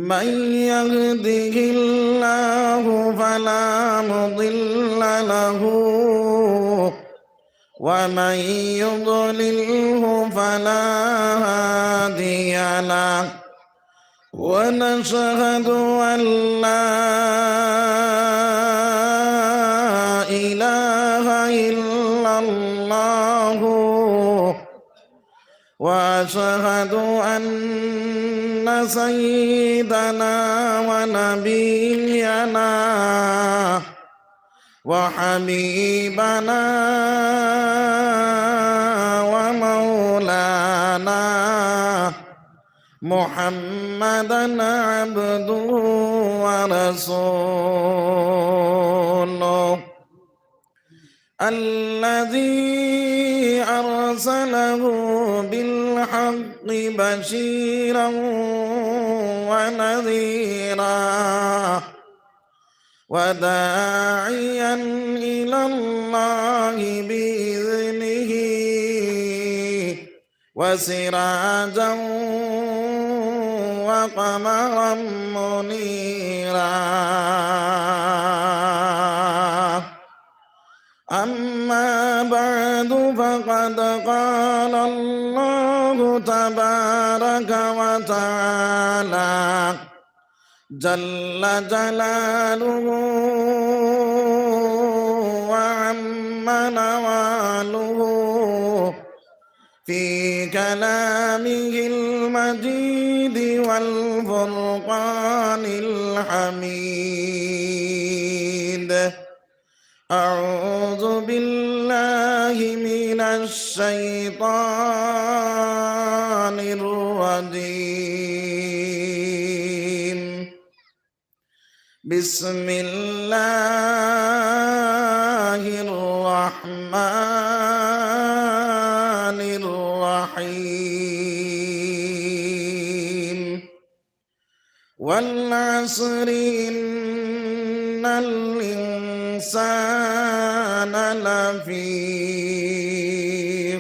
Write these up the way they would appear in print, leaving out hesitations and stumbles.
من يهده الله فلا مضل له ومن يضلله فلا هادي له ونشهد أن لا إله إلا الله وأشهد أن سيدنا ونبينا وحبيبنا ومولانا محمدًا عبده ورسوله الذي أرسله بالحق بشيرا ونذيرا وداعيا إلى الله بإذنه وسراجا وقمرا منيرا أما بعد فقد قال الله تبارك وتعالى جل جلاله وعم نواله في كلامه المجيد والفرقان الحميد أعوذ بالله من الشيطان الرجيم بسم الله الرحمن الرحيم والعصر إن الإنسان لفي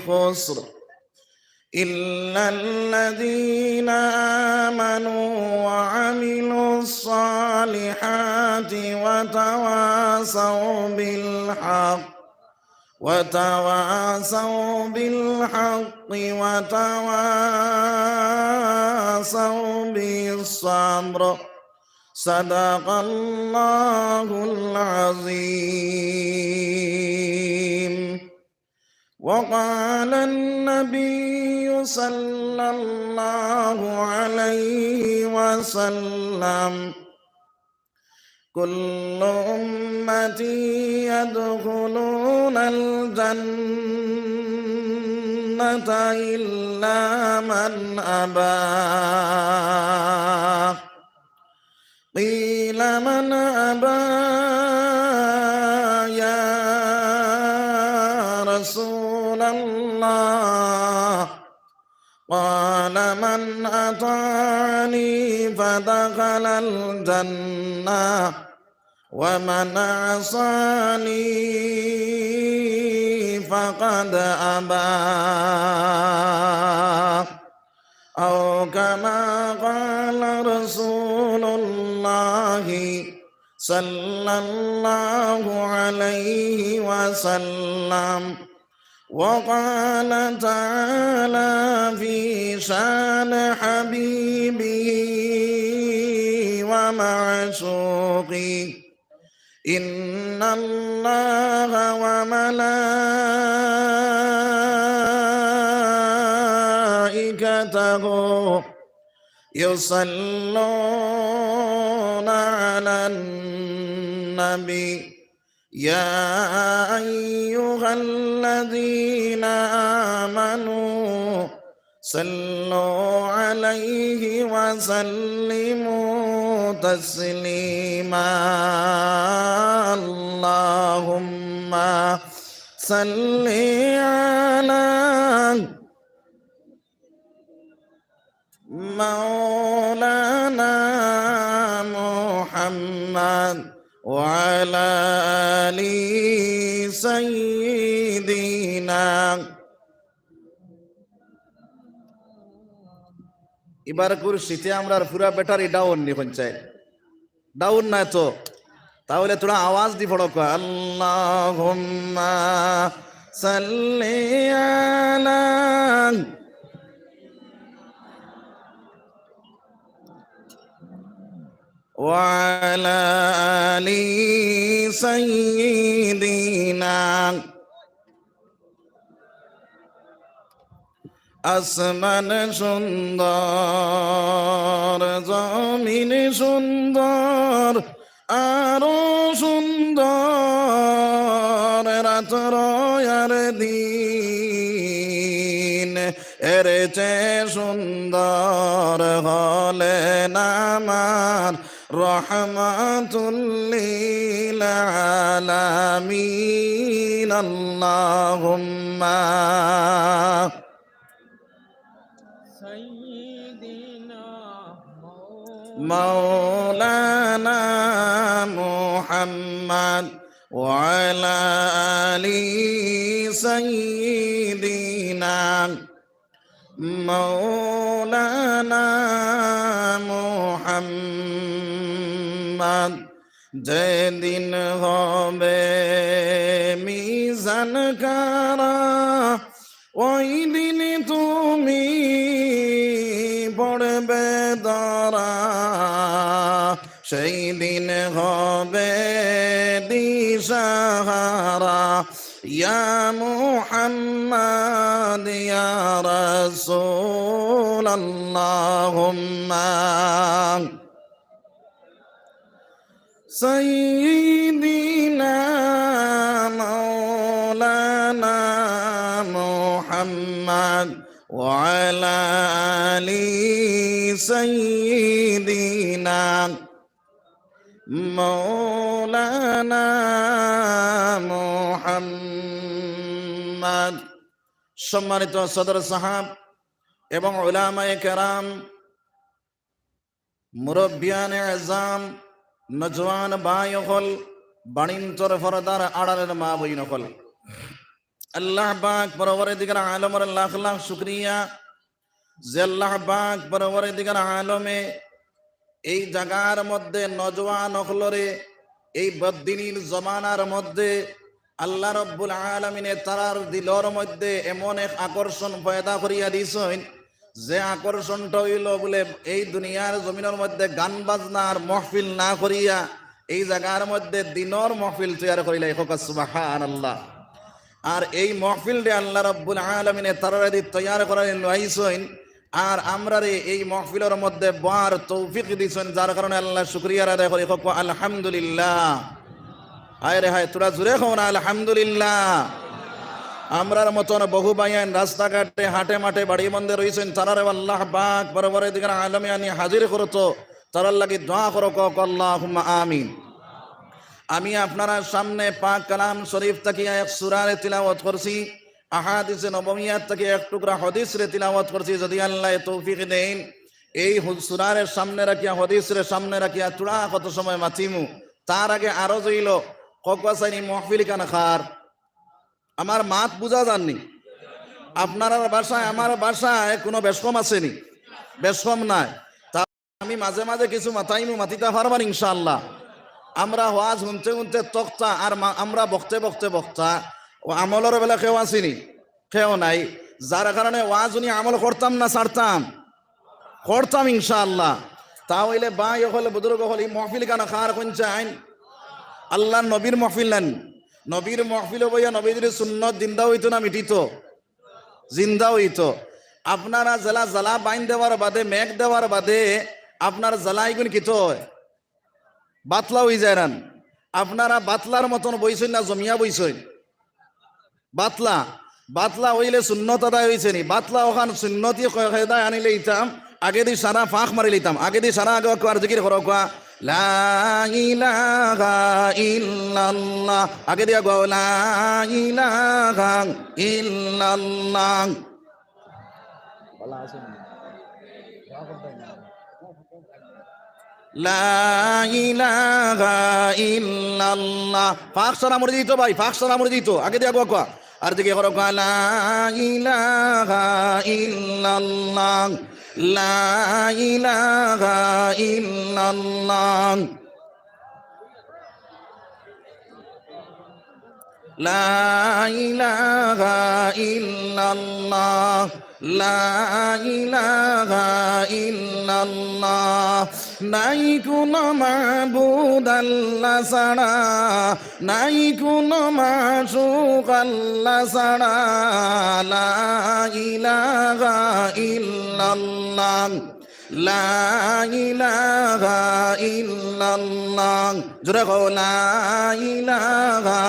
خسر إلا الذين آمنوا وعملوا الصالحات وتواصوا بالحق وتواصوا بالصبر صدق الله العظيم. وقال النبي صلى الله عليه وسلم كل أمتي يدخلون الجنة إلا من أبى قيل من أبى يا رسول الله قال من أطاعني فدخل الجنة ومن عصاني فقد أبى أو كما قال رسول الله صلى الله عليه وسلم. وقال تعالى في شان حبيبه ومعشوقه إن الله وملائكته يصلون على النبي يا أيها الذين آمنوا صلوا عليه وسلموا تسليما اللهم صل على مولانا محمد وعلى آل سيدنا এবার করে শীতে আমরা পুরা ব্যাটারি ডাউন নি পঞ্চায়েত ডাউন না তো তাহলে তোরা আওয়াজ দি পড়ো আল্লাহুম্মা সাল্লি আলা وعلى آل سيدنا আসমান সুন্দর জমিন সুন্দর আরো সুন্দর রাত্র আর দিন এর চেয়ে সুন্দর হলেন আমার রহমাতুল্লিল আলামিন আল্লাহুম্মা مولانا محمد وعلى آل سيدنا مولانا محمد যেদিন হবে মিজান কারা ওই দিন তুমি পড়বে দরা সেই দিন হবে দিশাহারা ইয়া মুহাম্মদ ইয়া রাসূল আল্লাহুম্মা সাইয়্যিদিনা মাওলানা মুহাম্মদ وعلى آل سيدنا مولانا محمد সম্মানিত সদর সাহাব এবং উলামায়ে কেরাম মুরব্বিয়ানে আযম নজওয়ান ভাই হল বাণিন্তর ফরদার আড়ালের মা বইন হল আল্লাহ পাক পরওয়ারদিগার আলমের লাখ লাখ শুকরিয়া যে আল্লাহ পাক পরওয়ারদিগার আলমে এই জায়গার মধ্যে নজওয়ান হলরে এই বদ্দিনীর জমানার মধ্যে আল্লাহ রব্বুল আলামিনে তারার দিলর মধ্যে এমন এক আকর্ষণ পয়দা করিয়া দিছেন যে আকর্ষণটা হইল বলে এই দুনিয়ার জমিনের মধ্যে গান বাজনার মাহফিল না করিয়া এই জায়গার মধ্যে দিনর মাহফিল তৈরি করিলা সুবহানাল্লাহ। আর এই মাহফিলটা আল্লাহ রাব্বুল আলামিনে তারার দি তৈরি করার লইছেন আর আমরা এই মাহফিলের মধ্যে বার তৌফিক দিছেন যার কারণে আল্লাহ শুকরিয়া আদায় করি আলহামদুলিল্লাহ। হায় রে হায় তোরা জুড়ে খাও না আলহামদুলিল্লাহ। আমরার মতন বহু বায়ান রাস্তাঘাটে হাটে মাঠে বাড়ি মন্দির রয়েছেন তারারে আল্লাহ পাক বরাবরের দিকে আলমে আনি হাজির করতো তারার লাগি দোয়া করো আল্লাহুম্মা আমিন। আমি আপনারা সামনে পাক কালাম শরীফ থেকে এক সূরারে তিলাওয়াত করছি, আহাদিসে নববিয়াত থেকে এক টুকরা হাদিস রে তিলাওয়াত করছি। যদি আল্লাহ তৌফিক দেন এই সূরারের সামনে রাখিয়া হাদিসের সামনে রাখিয়া তুড়া কত সময় মাতিমু তার আগে আরো জইল ককবাসাইনি মাহফিল কানা খার আমার মাত বুঝা যাননি আপনার বাসায় আমার বাসায় কোনো বেশকম আসেনি, বেশকম নাই। তা আমি মাঝে মাঝে কিছু মাতাইমু মাতিতে পারবার ইনশাআল্লাহ। আমরা ওয়াজ শুনতে শুনতে তক্তা আর আমরা বক্তে বক্তে বক্তা ও আমলের বেলা কেউ আসেনি কেউ নাই, যার কারণে ওয়াজ উনি আমল করতাম না ছাড়তাম করতাম ইনশাআল্লাহ। তা হইলে বাই হলে বুজুর্গ হল এই মহফিল কানা খার কোনছে আইন আল্লাহ নবীর মহফিল নেন, নবীর মহফিল বইয়া নবীদের সুন্নত জিন্দা হইতো না মিটিত জিন্দা হইতো। আপনারা জেলা জ্বালা বাইন দেওয়ার বাদে মেঘ দেওয়ার বাদে আপনার জ্বালাইগুন কিত হয় বাতলা হয়ে যায় রান। আপনারা বাতলার মতন বইছেন না জমিয়া বইছেন বাতলা বাতলা হইলে সুন্নত আদায় হয়েছে নি বাতলা ওখান সুন্নতি কয়দায় আনিলে ইতাম আগে দি সারা ফাঁক মারি লিতাম আগে দি সারা আগে আর জিকির করো কোয়া লা ইলাহা ইল্লাল্লাহ আগে দিয়া গো লা ইলাহা ইল্লাল্লাহ লা ইলাহা ইল্লাল্লাহ ফাঁক সারা মরে দিত ভাই ফাঁক সারা মরে দিত আগে দিয়া গো কোয়া আর দিকে করো লা ইলাহা ইল্লাল্লাহ লা ইলাহা ইল্লাল্লাহ লা ইলাহা ইল্লাল্লাহ লা ইলাহা ইল্লাল্লাহ নাই কোনো মাবুদ আল্লাহ ছাড়া নাই কোনো মাশূক আল্লাহ ছাড়া লা ইলাহা ইল্লাল্লাহ লা ইলাহা ইল্লাল্লাহ জোরে কও লা ইলাহা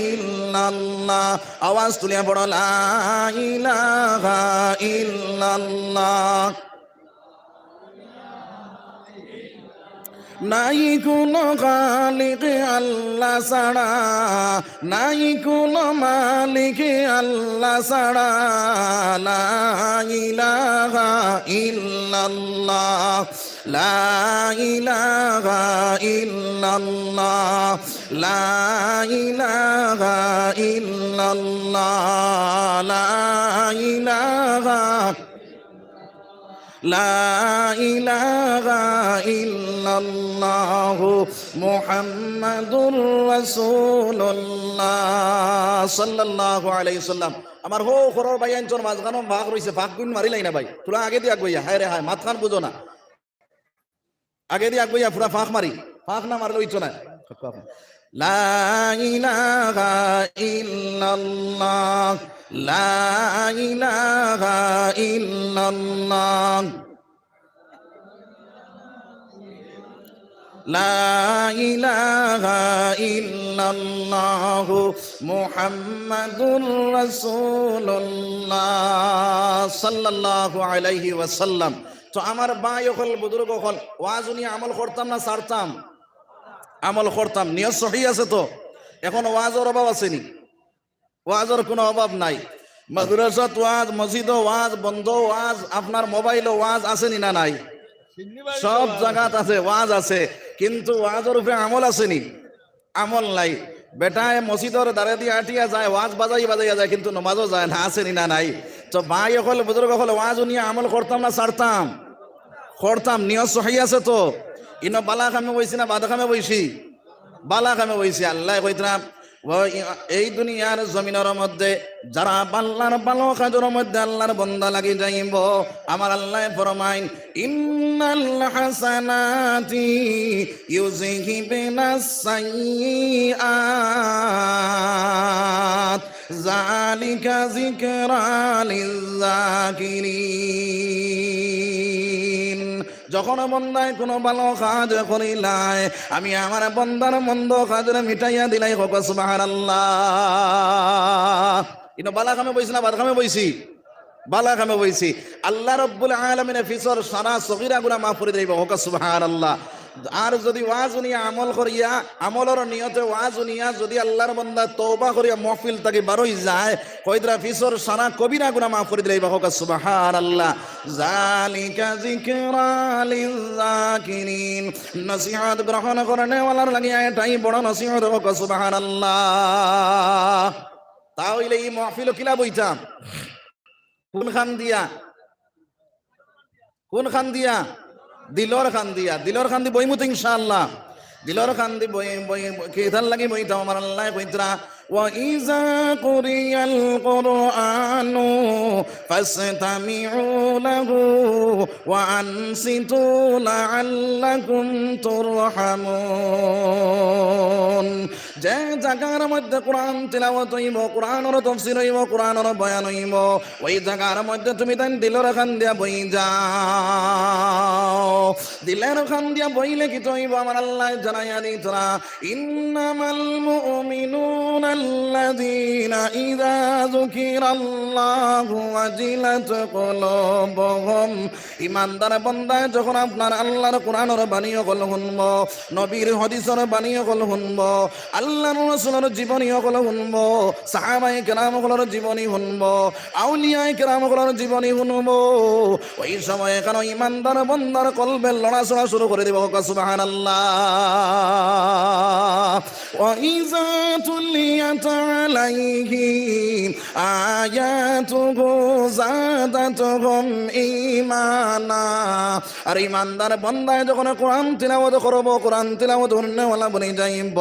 ইল্লাল্লাহ আওয়াজ তুলিয়া পড়ো লা ইলাহা ইল্লাল্লাহ নাই কোনো খালিক আল্লাহ ছাড়া নাই কোনো মালিক আল্লাহ ছাড়া লা ইলাহা ইল্লাল্লাহ লা ইলাহা ইল্লাল্লাহ লা ইলাহা ইল্লাল্লাহ লা ইলাহা লা ইলাহা ইল্লাল্লাহ মুহাম্মাদুর রাসূলুল্লাহ সাল্লাল্লাহু আলাইহি সাল্লাম। আমার হো খরর ভাই আনছর মাঝখানো ভাগ রইছে, ভাগ গুণ মারিলাই না ভাই, তোরা আগে দিয়ে আগবইয়া, হায় রে হায় মাথান বুঝো না, আগে দিয়ে আগবইয়া পুরা ফাঁক মারি, ফাঁক না মারলে হইতো না। লা ইলাহা ইল্লাল্লাহ লা ইলাহা ইল্লাল্লাহ লা ইলাহা ইল্লাল্লাহ মুহাম্মাদুর রাসূলুল্লাহ সাল্লাল্লাহু আলাইহি ওয়াসাল্লাম। তো আমার ভাই হল বুজুর্গ হল ওয়াজ নিয়ে আমল করতাম না ছাড়তাম? আমল করতাম। নিয়ত সহি আছে তো? এখন ওয়াজের অভাব আসেনি? ওয়াজের কোনো অভাব নাই। মাদ্রাসাত ওয়াজ, মসজিদ ওয়াজ, বন্ধ ওয়াজ, আপনার মোবাইল ওয়াজ আসেনি না নাই? সব জায়গাত আছে, ওয়াজ আছে, কিন্তু ওয়াজের উপরে আমল আসেনি? আমল নাই। বেটায় মসজিদর দ্বারে দিয়ে আটিয়া যায়, ওয়াজ বাজাইয়া যায়, কিন্তু নমাজও যায় না, আসেনি না নাই? তো ভাই হল বুজুর্গ হল ওয়াজ নিয়ে আমল করতাম না ছাড়তাম? করতাম। নিয়ত সহি আছে তো? ইনো বালা কামে বইছি না বাদা কামে বইছি? বালা কামে বইছি। আল্লাহ কইতাম এই দুনিয়ার জমিনের মধ্যে যারা আল্লাহর ভালো কাজের মধ্যে আল্লাহর বান্দা লাগি যাইব, আমার আল্লাহ ফরমাইন ইন্নাল হাসানাতি ইউযহিবুনাস সাইয়্যাত যালিকা যিকরা লিয-যাকিরিন। যখন বন্দায় কোনো ভালো কাজ করিলাই, আমি আমার বন্দার মন্দ কাজের মিটাইয়া দিলাই, হোক সুবহানাল্লাহ। ইনো বালা কামে বইছি না বাদ কামে বইছি? বালা কামে বইছি। আল্লাহ রাব্বুল আলামিনের ফিসর সারা সগীরা গুনাহ মাফ করে দেব, হোক সুবহানাল্লাহ। আর যদি ওয়াজ নিয়া আমল করিয়া, আমলের নিয়তে ওয়াজ নিয়া যদি আল্লাহর বান্দা তওবা করিয়া মাহফিল থেকে বারোই যায়, কয়দরা ফিসর সারা কবিরা গুনাহ মাফ করে দিলাই, হোক সুবহানাল্লাহ। যালিকা যিকরা লিয-যাকিরিন। নসিহত গ্রহণ করনে ওয়ালার লাগিয়া এটাই বড় নসিহত, হোক সুবহানাল্লাহ। তাহলে এই মাহফিল কিলা বইতাম? কোন খান দিয়া? কোন খান দিয়া? দিলর খান দিয়া। দিলর খান দি বইমুত ইনশাআল্লাহ। দিলর খান দি বই বই কেদার লাগি বইতাম। আমার আল্লাহ কইতরা ওয়া ইযা কুরিয়াল কুরআনু ফাসতামিউ লাহু ওয়া আনসিতু লাআল্লাকুম তুরহামুন। যে জায়গার মধ্যে কোরআন তিলাওয়াত হইব, কোরআনের তাফসীর হইব, কোরআনের বয়ান হইব, ওই জায়গার মধ্যে তুমি তাই দিলর খান দিয়া বই যাও। দিলের খান দিয়া বইলে কি হইব? আমার আল্লাহ জানাইয়া দিতরা ইন্নামাল মুমিনুনা আল্লাযীনা ইযা যুকিরাল্লাহু ওয়াজিলাত কুলুবুহুম। ইমানদার বান্দা যখন আপনার আল্লাহর কোরআনের বাণী কল শুনব, নবীর হাদিসের বাণী কল শুনব, আল্লাহর রাসূলের জীবনী হল শুনব, সাহাবায়ে কেরাম হলের জীবনী শুনব, আউলিয়ায়ে কেরাম হলের জীবনী শুনব। ওই সময় কেন ইমানদার বন্দার কলবে লড়াচড়া শুরু করে দিব। সুবহানাল্লাহ। ওয়াইযা তুলিয়াত আলাইহিম আয়াতুহু যাদাতুহুম ঈমানা। আর ইমানদার বন্দায় যখন কোরআন তিলাওয়াত করব, কোরআন তিলাওয়াত শুননেওয়ালা বনে যাইব,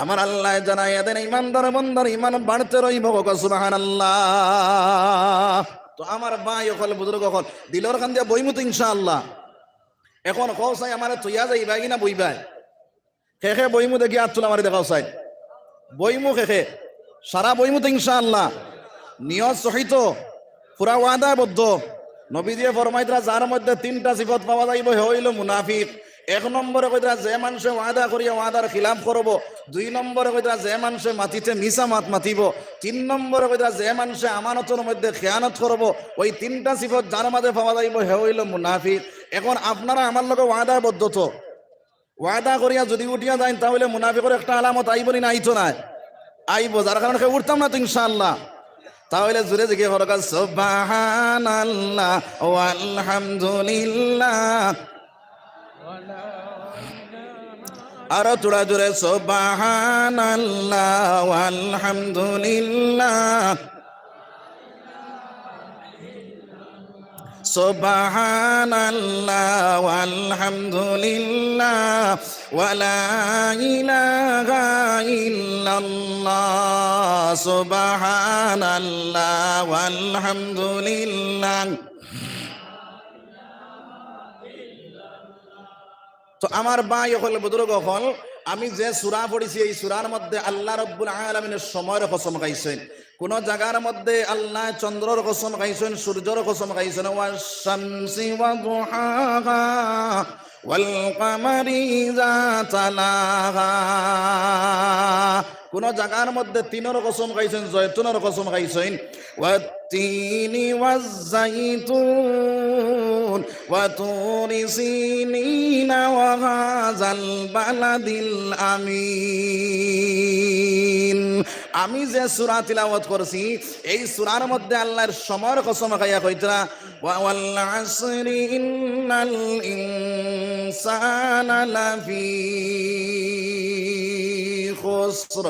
আমার আল্লাহ জানাইয়া দেন ইমানদার বন্দার ইমান বাড়তে রইব। সুবহানাল্লাহ। তো আমার ভাই হল বুজুর্গ হল দিলর খান দিয়া বইমু তো ইনশাআল্লাহ। এখন কও চাই আমার তুইয়া যাইবা কিনা বইবাই? খেখে বইমু দেখি আর তুলা মারি দেখাও চাই বইমু খেখে সারা বইমু তো ইনশাআল্লাহ। নিয়ত সহিত পুরা ওয়াদাবদ্ধ। নবীজিয়ে ফরমাইতরা যার মধ্যে তিনটা সিফত পাওয়া যাইব হে হইল মুনাফিক। এক নম্বরে কইতরা যে মানুষে ওয়াদা করিয়া ওয়াদার খিলাফ করব। দুই নম্বরে কইতরা যে মানুষে মাতিতে মিছা মাত মাতিব। তিন নম্বরে কইতরা যে মানুষে আমানতের মধ্যে খেয়ানত করব। ওই তিনটা সিফত যার মাঝে পাওয়া যাইব হে হইল মুনাফিক। এখন আপনারা আমার লগে ওয়াদাবদ্ধ তো, ওয়াদা করিয়া যদি উঠিয়া যায় তাহলে মুনাফিকের একটা আলামত আইব না? আইতো না আইব, যার কারণে উঠতাম না তো ইনশাআল্লাহ। তাহলে জুড়ে জিকে ফরকাজ সুবহানাল্লাহ ওয়ালহামদুলিল্লাহ, আর তোরা জুড়ে সুবহানাল্লাহ ওয়ালহামদুলিল্লাহ, সুবহানাল্লাহ ওয়ালহামদুলিল্লাহ ওয়ালা ইলাহা ইল্লাল্লাহ, সুবহানাল্লাহ ওয়ালহামদুলিল্লাহ। তো আমার ভাই হল বুজুর্গ হল, আমি যে সূরা পড়েছি এই সূরার মধ্যে আল্লাহ রাব্বুল আলামিনের সময়ের কসম খাইছেন। কোন জায়গার মধ্যে আল্লাহ চন্দ্রর কসম খাইছেন, সূর্যের কসম খাইছেন, ওয়াশ শামসি ওয়া দুহাহা ওয়াল কামারি ইযা তালাহা। কোন জায়গার মধ্যে তিনের কসম খাইছেন, জয়তুনের কসম খাইছেন, ওয়াত-তিনি ওয়াজ-যাইতুন ওয়া তুরি সিনিনা ওয়া হাযাল বালাদিল আমিন। আমি যে সূরা তিলাওয়াত করছি এই সূরার মধ্যে আল্লাহর সময়ের কসম খাইয়া কইতরা ওয়াল আসরি ইন্নাল ইনসানা লাফি খুসর।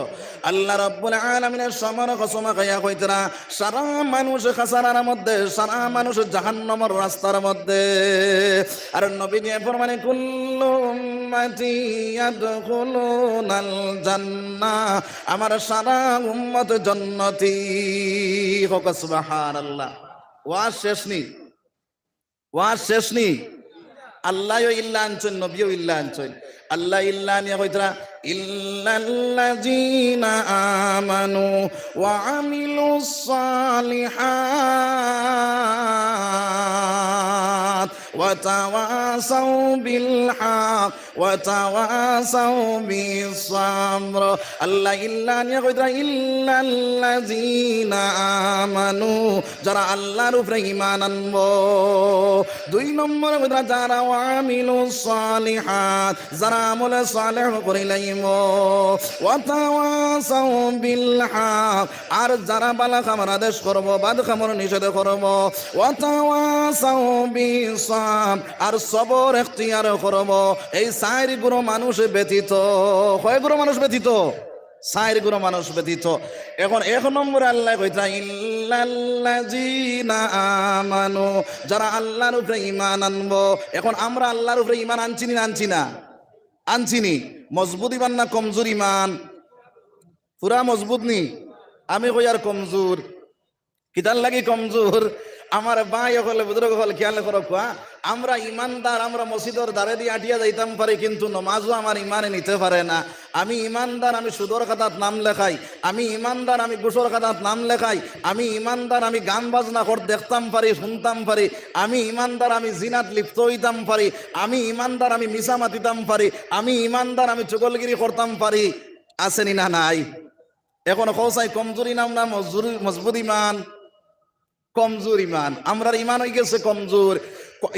আল্লাহ রাব্বুল আলামিনের সময়ের কসম খাইয়া কইতরা সারা মানুষ খাসারার মধ্যে, সারা মানুষ জাহান্নামের রাস্তার মধ্যে। আর নবীজি ফরমানে কুল্লু উম্মতি ইয়াদখুলুনাল জান্নাহ, আমার সারা উম্মত জান্নাতি। হোক সুবহানাল্লাহ। ওয়াজ শেষ নি, ওয়াজ শেষ নি। আল্লাহও ইল্লা আনছেন, নবীও ইল্লা আনছেন। আল্লাহ ইল্লা নিয়ে কইতরা ইল্লাল্লাযীনা আমানু ওয়া আমিলুস সালিহাত ওয়া তাওয়াসাউ বিল হক ওয়া তাওয়াসাউ বিস সাবর। আল্লাহ ইল্লা নিয়ে কইতরা ইল্লাল্লাযীনা আমানু, যারা আল্লাহর উপরে ঈমান আনবো। দুই নম্বরে কইতরা যারা ওয়া আমিলুস সালিহাত, যারা আমলে সালেহ করিলাইম, ওয়া তাওয়াসাউ বিল হক, আর যারা ভালো কামের আদেশ করব, বাদ কামের নিষেধ করব, ওয়া তাওয়াসাউ বিস সাবর, আর সবর ইখতিয়ার করব। এই চার গুণ মানুষ ব্যতীত, কয় গুণ মানুষ ব্যতীত? চার গুণ মানুষ ব্যতীত। এখন এক নম্বরে আল্লাহ কইতা ইল্লাল্লাযীনা আমানু, যারা আল্লাহর উপরে ঈমান আনবো। এখন আমরা আল্লাহর উপরে ঈমান আনছি না? আনছি না? আনছিনি। মজবুত ইমান না কমজোর ইমান? পুরা মজবুত নি। আমি কই আর কমজোর। কিতার লাগি কমজোর? আমার ভাই হলে বুজুর্গ হল খেয়াল করো, আমরা ইমানদার, আমরা মসজিদের দ্বারে দিয়ে আটিয়া যাইতাম পারি, কিন্তু নমাজও আমার ইমানে নিতে পারে না। আমি ইমানদার, আমি সুদর খাতাত নাম লেখাই। আমি ইমানদার, আমি ঘুষর খাতাত নাম লেখাই। আমি ইমানদার, আমি গান বাজনা করতে দেখতাম পারি, শুনতাম পারি। আমি ইমানদার, আমি জিনাত লিপ্ত হইতাম পারি। আমি ইমানদার, আমি মিছা মাতিতাম পারি। আমি ইমানদার, আমি চুগলগিরি করতাম পারি। আসেনি না? নাই। এখন কৌসাই কমজোরি নাম না মজবুত ইমান? কমজোর ইমান। আমরার ইমান হয়ে গেছে কমজোর।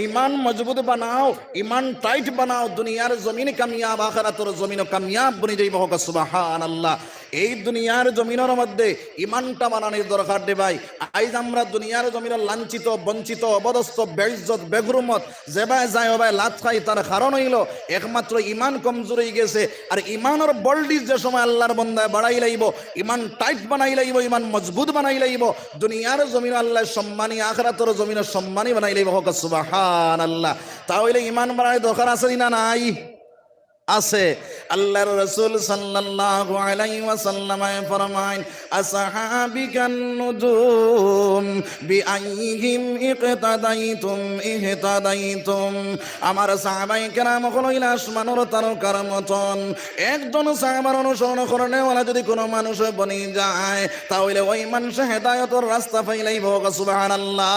ইমান মজবুত বানাও, ইমান টাইট বানাও, দুনিয়ার জমিন কামিয়াব, আখিরাতের জমিন কামিয়াব বনি যাইব। হোক সুবহানাল্লাহ। এই দুনিয়ার জমিনের মধ্যে ইমানটা বানানোর দরকার দে ভাই। আজ আমরা দুনিয়ার জমিনে লাঞ্ছিত, বঞ্চিত, অবদস্ত, বেইজ্জত, বেগরুমত যেবা যায় ভাই লাত খাই, তার কারণ হইল একমাত্র ইমান কমজোর হয়ে গেছে। আর ইমানের বল্ডিস যে সময় আল্লাহর বান্দায় বাড়াই লাইব, ইমান টাইট বানাই লাইব, ইমান মজবুত বানাই লাইব, দুনিয়ার জমিন আল্লাহ সম্মানী, আখিরাতের জমিনে সম্মানী বানাই লাইব। হোক সুবহানাল্লাহ। তাহলে ইমান বাড়াই দরকার আছে না নাই? আছে। আল্লাহর রাসূল সাল্লাল্লাহু আলাইহি ওয়াসাল্লাম ফরমায়, আসহাবিকান নুজুম বিআইহিম ইকতাদাইতুম ইহতাদাইতুম। আমার সাহাবায়ে কেরাম হইল আসমানের তারকার মতন। একজন সাহাবার অনুসরণ করনে ওয়ালা যদি কোনো মানুষ বনি যায়, তাহলে ওই মানুষ হেদায়েতের রাস্তা পাইলেই। সুবহানাল্লাহ।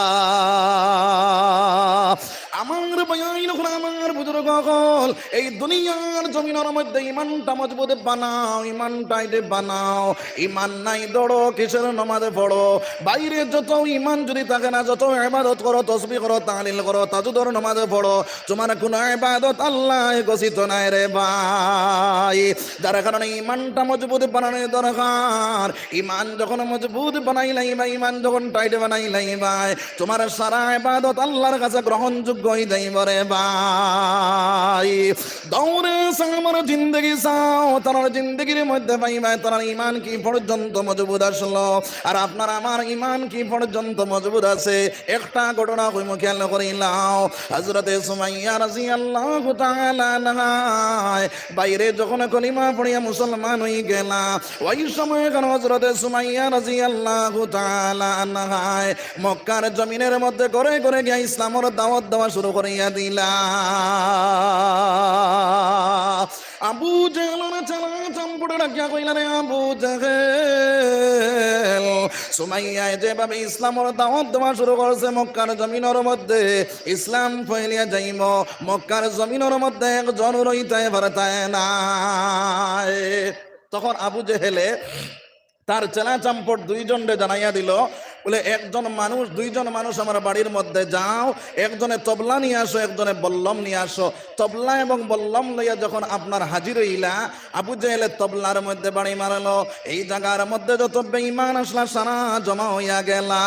আমার বয়ান হল, আমার বুজুর্গ হল, এই দুনিয়ার জমিনের মধ্যে ইমানটা মজবুত বানাও, ইমানটাইতে বানাও। ইমান নাই দৌড়ো, কিসের নামাজে পড়ো। বাইরে যত ইমান যদি থাকে না, যত ইবাদত করো, তসবিহ করো, তাহলিল করো, তাজুদর নামাজে পড়ো, তোমার কোনো ইবাদত আল্লাহ গসিত নাই রে ভাই। যার কারণে ইমানটা মজবুত বানানোর দরকার। ইমান যখন মজবুত বানাই লাইবা, ইমান যখন টাইট বানাই লাইবা, তোমার সারা ইবাদত আল্লাহর কাছে গ্রহণযোগ্য হয়ে যাইবে রে ভাই। দৌড়ে আমার জিন্দগি চাও, তার জিন্দগির মধ্যে পাইবা তার ইমান কি পর্যন্ত মজবুত আসলো, আর আপনার আমার ইমান কি পর্যন্ত মজবুত আছে। একটা ঘটনা কইম, খেয়াল করিলাও। হযরতে সুমাইয়া রাদিয়াল্লাহু তাআলা আনহা বাইরে যখন কলিমা পড়িয়া মুসলমান হয়ে গেলা, ওই সময় কেন হযরতে সুমাইয়া রাদিয়াল্লাহু তাআলা আনহা মক্কার জমিনের মধ্যে ঘরে ঘরে গিয়া ইসলামের দাওয়াত দেওয়া শুরু করিয়া দিলা। আবু জেহেল চালা চাম্পুটা রাখিয়া কইলা, রে আবু জেহেল, সুমাইয়া যেভাবে ইসলামের দাওয়াত দেওয়া শুরু করছে মক্কার জমিনের মধ্যে, ইসলাম ফেলিয়া যাইব, মক্কার জমিনের মধ্যে একজন রইতে পারতায় না। তখন আবু জেহেলে তার চেলা চাম্পট দুইজনরে জানাইয়া দিল, বলে একজন মানুষ, দুইজন মানুষ আমার বাড়ির মধ্যে যাও, একজনে তবলা নিয়ে আসো, একজনে বল্লম নিয়ে আসো। তবলা এবং বল্লম লইয়া যখন আপনার হাজির হইলা, আবু জেহেলে তবলার মধ্যে বাড়ি মারালো। এই জায়গার মধ্যে যত বেঈমান আসলা সারা জমা হইয়া গেলা।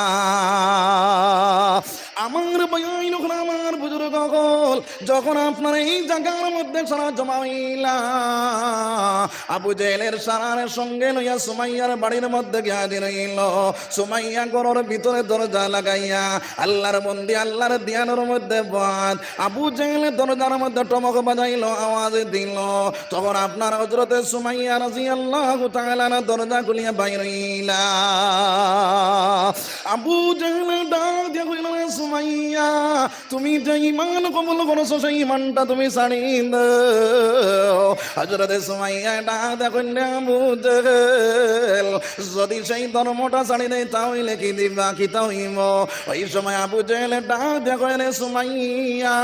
আমার বয়ান হল, আমার বুজুর্গ হল, যখন আপনার এই জায়গার মধ্যে সারা জমা হইলা, আবু জেহেলের সারার সঙ্গে লইয়া সুমাইয়ার বাড়ির মধ্যে গিয়া দিল। সুমাইয়া ঘরের ভিতরে দরজা লাগাইয়া আল্লাহর বন্দি, আল্লাহর দিয়ানোর মধ্যে বাদ। আবু জেহেল দরজার মধ্যে টমক বাজাইল, আওয়াজ দিল। তখন আপনার হযরতে সুমাইয়া রাদিয়াল্লাহু তাআলা দরজা খুলিয়া বাইর হইলা। আবু জেহেল ডাক দিয়া কইল, সুমাইয়া, তুমি যে ঈমান কবুল করছো সেই ঈমানটা তুমি ছাড়ি দাও। হযরতে সুমাইয়া ডাক দিয়া কইল, আবু জেহেল, যদি সেই ধর্মটা ছাড়ি দেয় তাহলে কি দিবা, কি তাইম? ওই সময় আবু জেহেল ডাক দিয়া কইলে, সুমাইয়া,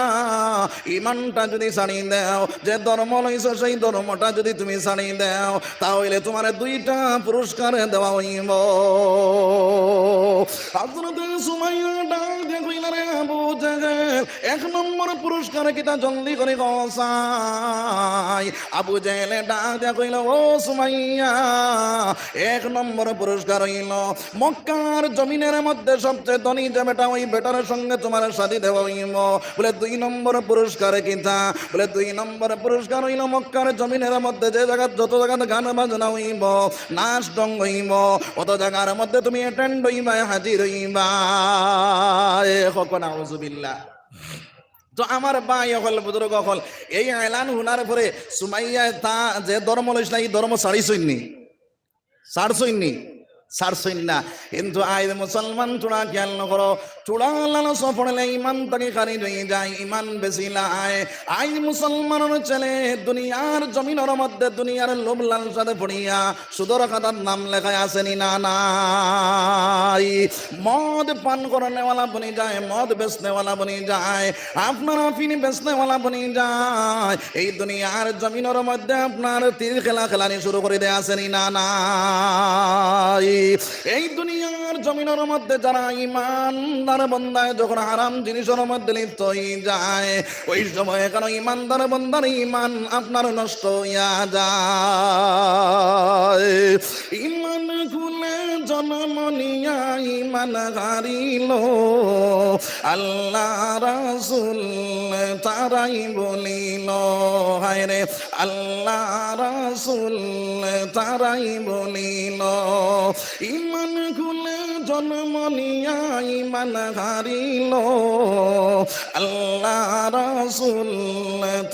ঈমানটা যদি ছাড়ি দাও, যে ধর্ম লইছো সেই ধর্মটা যদি তুমি ছাড়ি দাও, তাহলে তোমার দুইটা পুরস্কার দেওয়া হইব। হযরতে সুমাইয়া ডাক দিয়া কইল, রে আবু জেহেল, এক নম্বর পুরস্কার কিটা জলদি করে গসাই। আবু জেহেল ডাক দিয়া কইল, ও সুমাইয়া, এক নম্বর পুরস্কার হইল মক্কার জমিনের মধ্যে সবচেয়ে ধনী যে বেটা, ওই বেটার সঙ্গে তোমার শাদী দেওয়া হইব। বলে দুই নম্বর পুরস্কার কিতা? বলে দুই নম্বর পুরস্কার হইল মক্কার জমিনের মধ্যে যে জায়গা, যত জায়গাতে গান বাজনা হইব, নাচ ডং হইব, অত জায়গার মধ্যে তুমি অ্যাটেন্ড হইবা, হাজির হইবা। নাউজুবিল্লাহ। তো আমার ভাই হল, বুজুর্গ হল, এই এলান হুনার পরে সুমাইয়া তা যে ধর্ম লইছিল এই ধর্ম ছাড়িছইনি, ছাড়ছইনি, ছাড়ছইন না। কিন্তু আইজ মুসলমান চূড়া খেয়াল নকরো, চূড়া লালস পড়লে ইমান তাকে খারি হয়ে যায়, ইমান বেশি লাই। আইজ মুসলমানের ছেলে দুনিয়ার জমিনের মধ্যে দুনিয়ার লোভ লালসাতে পড়িয়া সুদর খাতার নাম লেখায় আসেনি না নাই। মদ পান করনেওয়ালা বনি যায়, মদ বেচনেওয়ালা বনি যায়, আপনার আফিন বেচনেওয়ালা বনি যায়। এই দুনিয়ার জমিনের মধ্যে আপনার তীর খেলা খেলানি শুরু করে দেয় আসেনি না নাই। এই দুনিয়ার জমিনের মধ্যে যারা ইমানদার বান্দায় যখন হারাম জিনিসের মধ্যে লিপ্ত হয়ে যায়, ওই সময় কেন ইমানদার বান্দার ইমান আপনার নষ্ট হইয়া যায়। ইমান খুলে জন্ম নিয়া ইমান হারিল, আল্লাহ রাসূল তারাই বলিল, হায় রে আল্লাহ রাসূল তারাই বলিল, ইমান খুলে জন্ম নিয়া ইমান হারিল, আল্লাহ রাসূল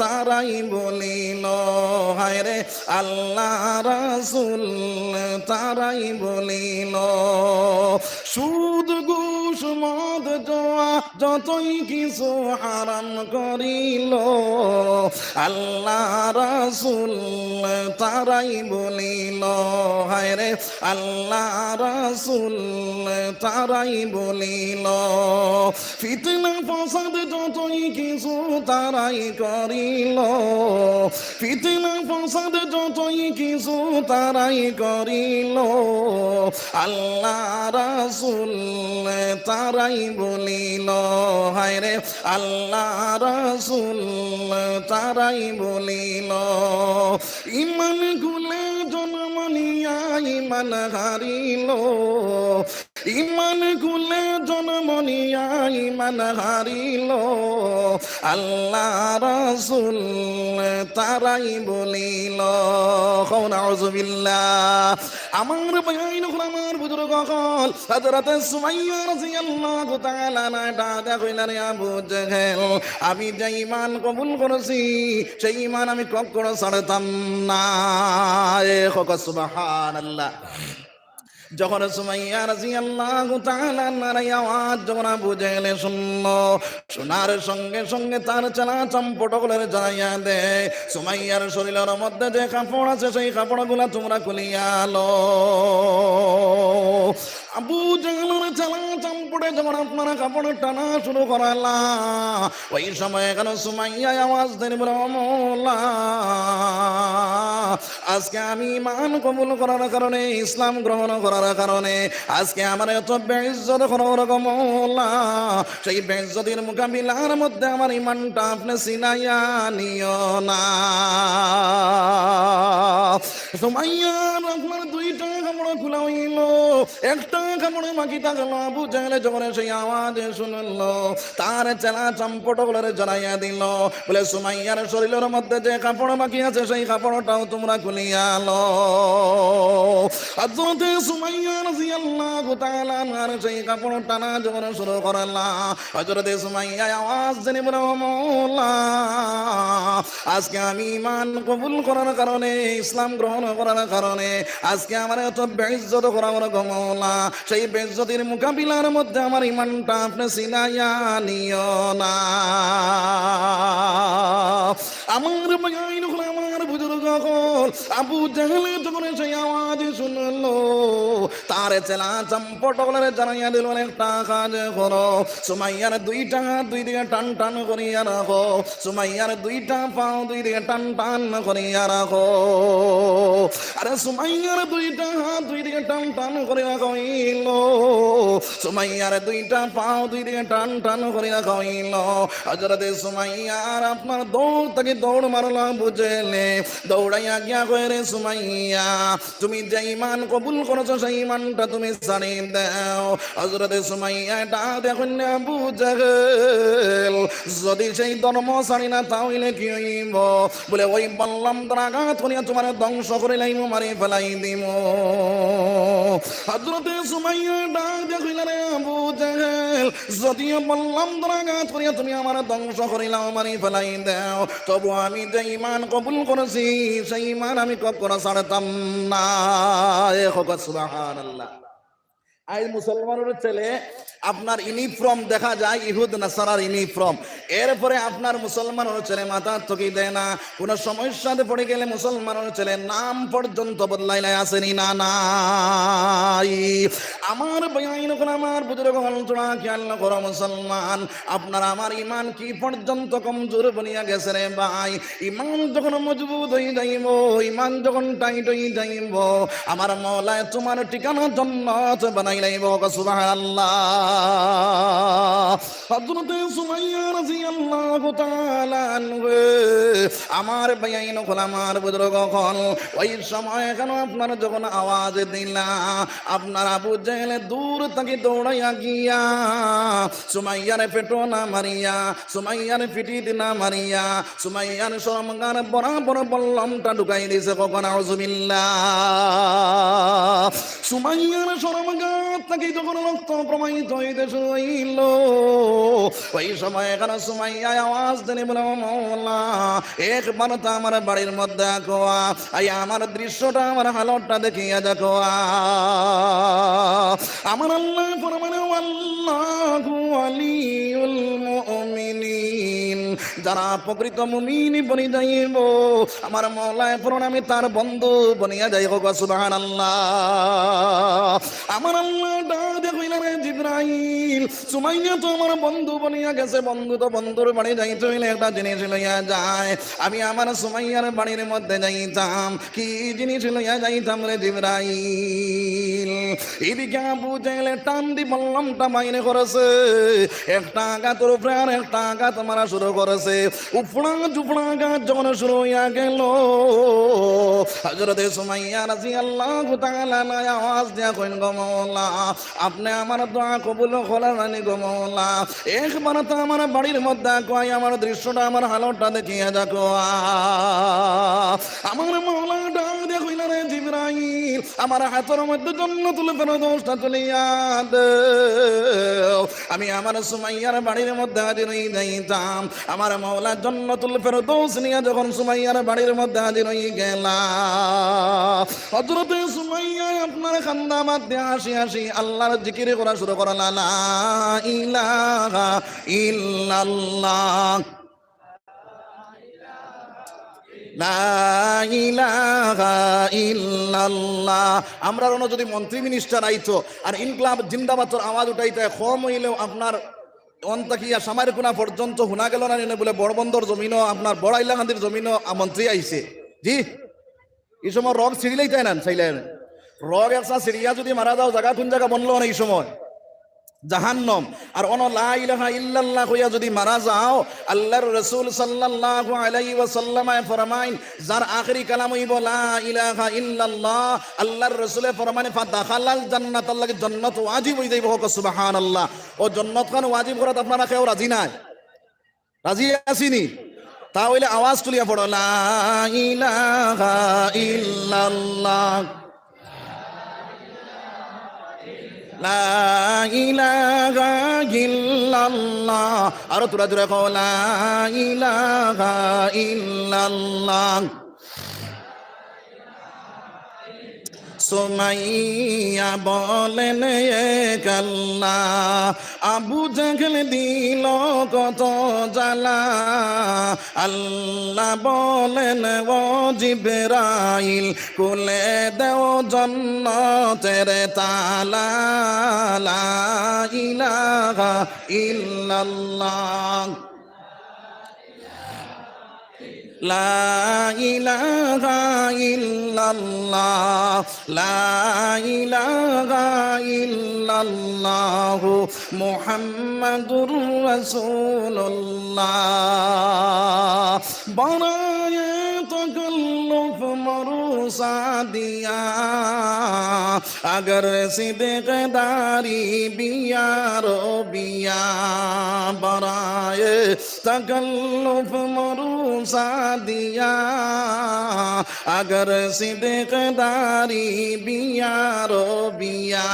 তারাই বলিল, হায় রে আল্লাহ রাসূল তারাই বলিল। সুদ ঘুষ মদ জুয়া যতই কিছু হারাম করিল, আল্লাহ রাসূল তারাই বলিল, হায় রে আল্লাহ রাসূল তারাই বলিল। ফিতনা ফাসাদ যতই কিছু তারাই করিল, ফিতনা ফাসাদ যতই কিছু তারাই করিল, আল্লাহ রাসূল তারাই বলিল, হায় রে আল্লাহ রাসূল তারাই বলিল। ইমান খুলে জন্ম নিয়া ইমান হারিল, ইমান খুলে জন্ম নিয়া ইমান হারিল, আল্লাহ রাসূল তারাই বলিল। নাউযুবিল্লাহ। আমার ভাইন আমার বুজুর্গ কল হযরত সুমাইয়া রাদিয়াল্লাহু তাআলা আনহা ডাক কইলেন, আবু জাহেল, আমি যে ঈমান কবুল করেছি সেই ঈমান আমি কখনো ছাড়তাম না। সুবহানাল্লাহ। যখন সুমাইয়া রাদিয়াল্লাহু তাআলা আনহার আওয়াজ যখন আবু জেহেল শুনলো, শোনার সঙ্গে সঙ্গে তার চেলা চম্পটগুলোর জানাইয়া দেয়, সুমাইয়ার শরীরের মধ্যে যে কাপড় আছে সেই কাপড়গুলা তোমরা খুলিয়া লো। আবু জেহেলের চেলা চম্পটে যখন আপনারা কাপড় টানা শুরু করালা, ওই সময় কেন সুমাইয়া আওয়াজ দেন, মওলা, আজকে আমি ঈমান কবুল করার কারণে, ইসলাম গ্রহণ করার কারণে আজকে আমার এত বেইজ্জত করার মওলা, সেই বেইজ্জতির মোকাবিলার মধ্যে আমার ঈমানটা আপনি সিনাইয়া নিও না। সুমাইয়া আপনার দুইটা কাপড় খোলা হইল, একটা কাপড়ে বাকি থাকলো। আবু জেহেল যখন সেই আওয়াজ শুনল, তার চেলা চম্পটগুলোরে জানাইয়া দিল, বলে সুমাইয়ার শরীরের মধ্যে যে কাপড় বাকি আছে সেই কাপড়টাও তোমরা খুলিয়া লো। হযরত সুমাইয়া রাদিয়াল্লাহু তাআলা আনহার সেই কাপড় টানা যখন শুরু করলা, হযরত সুমাইয়া আওয়াজ দেন, মওলা, আজকে আমি ঈমান কবুল করার কারণে, ইসলাম গ্রহণ করার কারণে আজকে আমার এত বেইজ্জত করার মওলা, সেই বেইজ্জতির মোকাবিলার মধ্যে আমার ঈমানটা আপনি সিনাইয়া নিও না। আমার ভাইন আমার বুজুর্গ কল আবু জেহেল যখন সেই আওয়াজ শুনলো, তার চেলা চম্পটগুলোরে জানাইয়া দিল, একটা কাজ করো, সুমাইয়ার দুইটা হাত দুই দিকে টান টান করিয়া রাখো, সুমাইয়ার দুইটা পাও দুই দিকে টান টান করিয়া রাখো। আরে সুমাইয়ার দুইটা হাত দুই দিকে টান টান করিয়া কইল, সুমাইয়ার দুইটা পাও দুই দিকে টান টান করিয়া কইল। হযরত সুমাইয়ার আপনার দৌড় থেকে দৌড় মারলা বুঝেলে, দৌড়াইয়া গিয়া কয়ে, রে সুমাইয়া, তুমি যে ঈমান কবুল করেছো সেই ঈমানটা তুমি ছাড়িয়ে দাও। হযরত সুমাইয়া ডাক দেখুন, আবু জেহেল, যদি সেই ধর্ম ছাড়ি না তাহলে কি হইব? বলে, ওই বললাম আঘাত করিয়া তোমার ধ্বংস করে লাইম, মারি ফেলাই দিব। হযরত সুমাইয়া ডাক দেখুন, রে আবু জেহেল, যদিও বললাম আঘাত করিয়া তুমি আমার ধ্বংস করিলাম, মারি ফেলাই দাও, তবু আমি যে ঈমান কবুল করেছি সেই ঈমান আমি কখনো ছাড়তাম না। সুবহানাল্লাহ। আজ মুসলমানের ছেলে আপনার ইউনিফর্ম দেখা যায় ইহুদ নাসারার ইউনিফর্ম, এরপরে আপনার মুসলমানের ছেলে মাথা থকি দেয় না, কোন সমস্যাতে পড়ে গেলে মুসলমানের ছেলে নাম পর্যন্ত বদলাই নাই, আসেনি না নাই। আমার বেআইন হল আমার বুজুর্গ হলচড়া খেয়াল করো মুসলমান, আপনার আমার ইমান কি পর্যন্ত কমজোর বনিয়া গেছে রে ভাই। ইমান যখন মজবুত হয়ে যাইব, ইমান যখন টাইট হয়ে যাইব, আমার মওলায় তোমার ঠিকানা জান্নাত বানাই লাইব। সুবহানাল্লাহ। হযরত সুমাইয়া রাদিয়াল্লাহু তাআলা আনহা, আমার বেআইন হল আমার বুজুর্গ হল, ওই সময় কেন আপনার যখন আওয়াজ দিলা, আপনার আবু জেহেল দূর থেকে দৌড়াইয়া গিয়া সুমাইয়ার পেটো না মারিয়া, সুমাইয়ার পিঠি না মারিয়া, সুমাইয়ার শরমগান বরাবর বল্লমটা ঢুকাই দিয়েছে। কখন আউযুবিল্লাহ। সুমাইয়ার শরমগান থেকে যখন রক্ত প্রবাহিত হইতে শুরু হইল, ওই সময় এখানে সুমাইয়া আওয়াজ দিলে বলে, মওলা একবার তো আমার বাড়ির মধ্যে কোয়া, আমার দৃশ্যটা আমার হালতটা দেখিয়া দেখো। আমার আল্লাহ ফরমানে, আল্লাহু ওয়ালিউল মুমিনিন, যারা প্রকৃত মুমিন বনি যাইব আমার মওলায় ফরমান আমি তার বন্ধু বনিয়া যাইব। সুবহানাল্লাহ। আমার আল্লাহ ডাকে কইলেন, রে জিবরাইল, সুমাইয়া তো আমার বন্ধু বনিয়া গেছে, বন্ধু তো বন্ধুর বাড়ি যাইতে হইলে একটা জিনিস লইয়া যায়। আমি আমার সুমাইয়ার বাড়ির মধ্যে যাইতাম, কি জিনিস লইয়া যাইতাম রে জিবরাইল? এদিকে আবু জেহেল টান দি বললামটা বাইরে করেছে, একটা আঘাতের উপরে আর একটা আঘাত মারা শুরু করেছে। উপড়া জুপড়া আঘাত যখন শুরু হইয়া গেল, হযরত সুমাইয়া রাদিয়াল্লাহু তাআলা আওয়াজ দিয়া কইন, গো মওলা আপনি আমার দোয়া কবুল করেন গো মওলা, একবার তো আমার বাড়ির মধ্যে কয় আমার দৃশ্যটা আমার হালতটা দেখিয়া দেখো। আমার মওলা ডাক দিয়া কইল, রে জিবরাইল, আমার হাতের মধ্যে জান্নাতুল ফেরদৌসটা তুলিয়া দাও। আমি আমার সুমাইয়ার বাড়ির মধ্যে হাজির হয়ে যাইতাম। আমার মওলা জান্নাতুল ফেরদৌস নিয়ে যখন সুমাইয়ার বাড়ির মধ্যে হাজির হয়ে গেলাম, হযরত সুমাইয়া আপনার খান্দা মধ্যে হাসি হাসি আল্লাহর জিকির করা শুরু করলা, লা ইলাহা ইল্লাল্লাহ, লা ইলাহা ইল্লাল্লাহ। আমরা যদি মন্ত্রী মিনিস্টার আইতো আর ইনকলাব জিন্দাবাদর আওয়াজ উঠাইতে কম হইলেও আপনার অন্তাকিয়া সামারকুনা পর্যন্ত শোনা গেল না বলে বড়বন্দর জমিনও আপনার বড় ইলাকান্দির জমিনও মন্ত্রী আইছে। জি, এই সময় রগ ছিঁড়িলেই তাই না, চাইলেন রগ একটা সিরিয়া যদি মারা যাও, জায়গা কোন জায়গা বনলো না এই সময় জাহান্নাম। আর অন লা ইলাহা ইল্লাল্লাহ কইয়া যদি মারা যাও, আল্লাহর রাসূল সাল্লাল্লাহু আলাইহি ওয়াসাল্লাম ফরমাইন, যার আখেরি কালাম হইব লা ইলাহা ইল্লাল্লাহ, আল্লাহর রাসূলে ফরমানে ফাদাখালাল জান্নাত, আল্লাহকে জান্নাত ওয়াজিব হই যাইব। সুবহানাল্লাহ। ও জান্নাত খান ওয়াজিব করাত আপনারা কেউ রাজি নাই? রাজি আসিনি? তাহলে আওয়াজ তুলিয়া পড়ো, লা ইলাহা ইল্লাল্লাহ, লা ইলাহা ইল্লাল্লাহ। আরো তোরা তোরা কও, লা ইলাহা ইল্লাল্লাহ। সুমাইয়া বলেন এক আল্লাহ, আবু জেহেল দিল কত জ্বালা। আল্লাহ বলেন, ও জিবরাইল, খুলে দেও জান্নাতের তালা, লা ইলাহা ইল্লাল্লাহ, লা ইলাহা ইল্লাল্লাহ, লা ইলাহা ইল্লাল্লাহ, মুহাম্মাদুর রাসূলুল্লাহ। বানায়ে তকল্লুফ মরুসা দিয়া, अगर सिद्दीक़दारी बियारो बिया, बराए तकल्लुफ मरूसा दिया, अगर सिद्दीक़दारी बियारो बिया।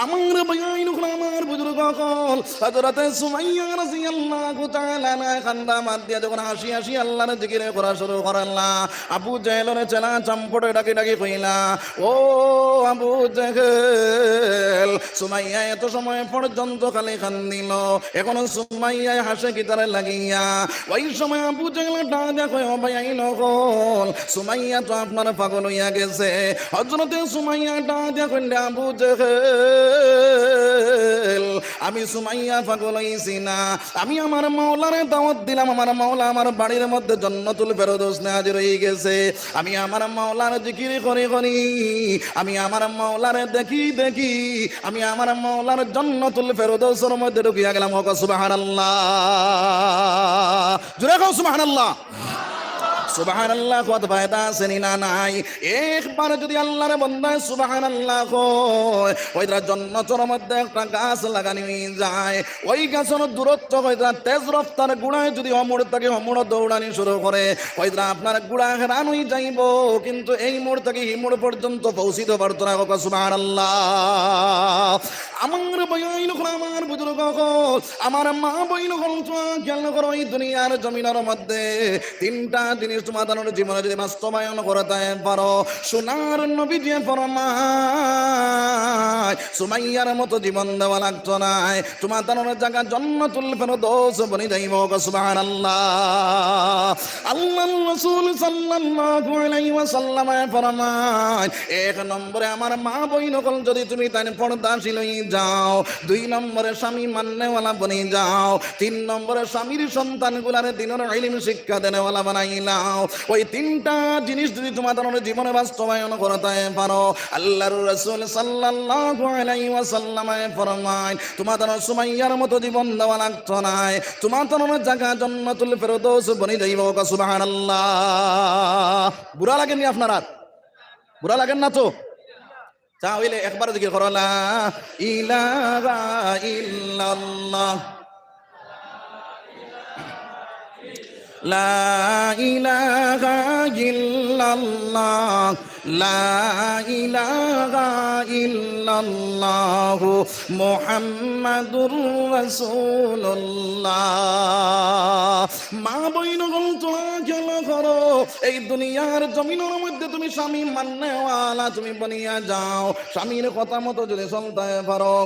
আমার বয়ান আমার বুজুর্গ কল হযরত সুমাইয়া রাদিয়াল্লাহু তাআলা আনহা খান্দা মাদিয়া যখন হাসি হাসি আল্লাহর জিকির করা শুরু করলা, আবু জেহেলের চেলা চম্পটে ডাকি ডাকি কইলা, ও আবু জেহেল, সুমাইয়া এত সময় পর্যন্ত খালি কান্দিল, এখন সুমাইয়া হাসে গিটারে লাগিয়া। ওই সময় আবু জেহেল ডাক দেখো ভাই আইন হল, সুমাইয়া তো আপনার পাগল হইয়া গেছে। হযরতে সুমাইয়া ডাক দেখো আবু জেহেল, আমি সুমাইয়া পাগল হইছি না, আমি আমার মাওলারে দাওয়াত দিলাম, আমার মাওলা আমার বাড়ির মধ্যে জান্নাতুল ফেরদৌস হাজির হয়ে গেছে। আমি আমার মাওলার জিকির করি করি, আমি আমার মাওলারে দেখি দেখি, আমি আমার মাওলার জান্নাতুল ফেরদৌসের মধ্যে ঢুকিয়া গেলাম। সুবহানাল্লাহ, জোরে কও সুবহানাল্লাহ। সুবহানাল্লাহ কত ফায়দা আছে না নাই? একবার যদি আল্লাহর বান্দা সুবহানাল্লাহ কয়, ওইটা জান্নাতের মধ্যে একটা গাছ লাগানি হয়ে যায়। ওই গাছের দূরত্ব ওইটা তেজ রফতার গুড়ায় যদি অমর থেকে অমর দৌড়ানি শুরু করে, ওইটা আপনার গুড়া হেরান হয়ে যাইব, কিন্তু এই মোড় থেকে এই মোড় পর্যন্ত পৌঁছিতে পারতো না। সুবহানাল্লাহ। আমার বইন আমার বুজুর্গ, আমার মা বইন খেয়াল করো, এই দুনিয়ার জমিনের মধ্যে তিনটা জিনিস তোমাদের জীবনে যদি বাস্তবায়ন করতে পারো, সোনার নবী দিয়ে ফরমায় সুমাইয়ার মতো জীবন দেওয়া লাগতো না, তোমাদের জায়গা জান্নাতুল ফেরদৌস বনি যাইব। সুবহানাল্লাহ। আল্লাহর রাসূল সাল্লাল্লাহু আলাইহি ওয়াসাল্লাম ফরমায়, এক নম্বরে আমার মা বইন যদি তুমি তাই পর্দাশীল হয়ে যাও, দুই নম্বরে স্বামী মাননেওয়ালা বনে যাও, তিন নম্বরে স্বামীর সন্তানগুলারে দিনের ইলম শিক্ষা দেনেওয়ালা বানাইলাও। ওই তিনটা জিনিস যদি তোমাদের জীবনে বাস্তবায়ন করতে পারো, আল্লাহর রাসূল সাল্লাল্লাহু আলাইহি ওয়াসাল্লাম ফরমায় তোমাদের সুমাইয়ার মতো জীবন দেওয়া লাগতো না, তোমাদের জায়গা জান্নাতুল ফেরদৌস বনে যাইব। সুবহানাল্লাহ। বুড়া লাগেননি আপনারা? বুড়া লাগেন না তো? তাহলে একবার জিকির করো, লা ইলাহা ইল্লাল্লাহ, লা ইলাহা ইল্লাল্লাহ, লা ইলাহা ইল্লাল্লাহু মুহাম্মাদুর রাসূলুল্লাহ। মা বইনগণ তোমরা খেয়াল করো, এই দুনিয়ার জমিনের মধ্যে তুমি স্বামী মাননেওয়ালা তুমি বনিয়া যাও, স্বামীর কথা মতো যদি চলতে পারো।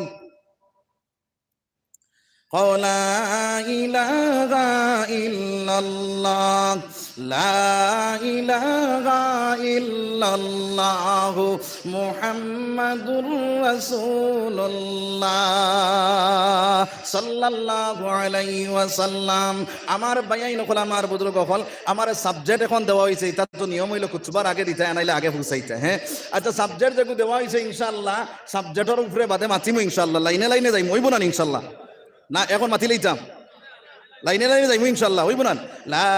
লা ইলাহা ইল্লাল্লাহ, লা ইলাহা ইল্লাল্লাহু মুহাম্মাদুর রাসূলুল্লাহ সাল্লাল্লাহু আলাইহি ওয়াসাল্লাম। আমার ভাইয়াই নকল, আমার বুজুর্গ হল, আমার সাবজেক্ট এখন দেওয়া হয়েছে, তার তো নিয়ম হইল কুচবার আগে দিতে, আনাইলে আগে পৌঁছাইতে। হ্যাঁ, আচ্ছা, সাবজেক্ট যেগুলো দেওয়া হয়েছে ইনশাআল্লাহ সাবজেক্টের উপরে বাদে মাতিমু ইনশাআল্লাহ, লাইনে লাইনে যাই মইব না ইনশাআল্লাহ, না এখন মাতি লইতাম, লাইনে লাইনে যাইমু ইনশাআল্লাহ, হইব না? লা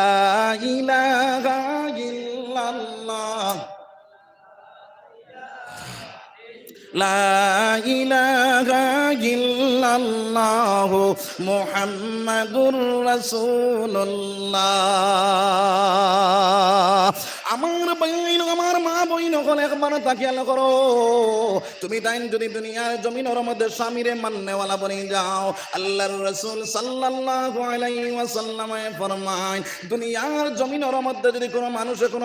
ইলাহা ইল্লাল্লাহ, লা ইলাহা ইল্লাল্লাহু মুহাম্মাদুর রাসূলুল্লাহ। আমার বইন, আমার মা বইন হল, একবার তাকিয়াল করো, তুমি তাই যদি দুনিয়ার জমিনের মধ্যে স্বামীরে মাননেওয়ালা বনে যাও, আল্লাহর রাসূল সাল্লাল্লাহু আলাইহি ওয়াসাল্লাম ফরমায় দুনিয়ার জমিনের মধ্যে যদি কোনো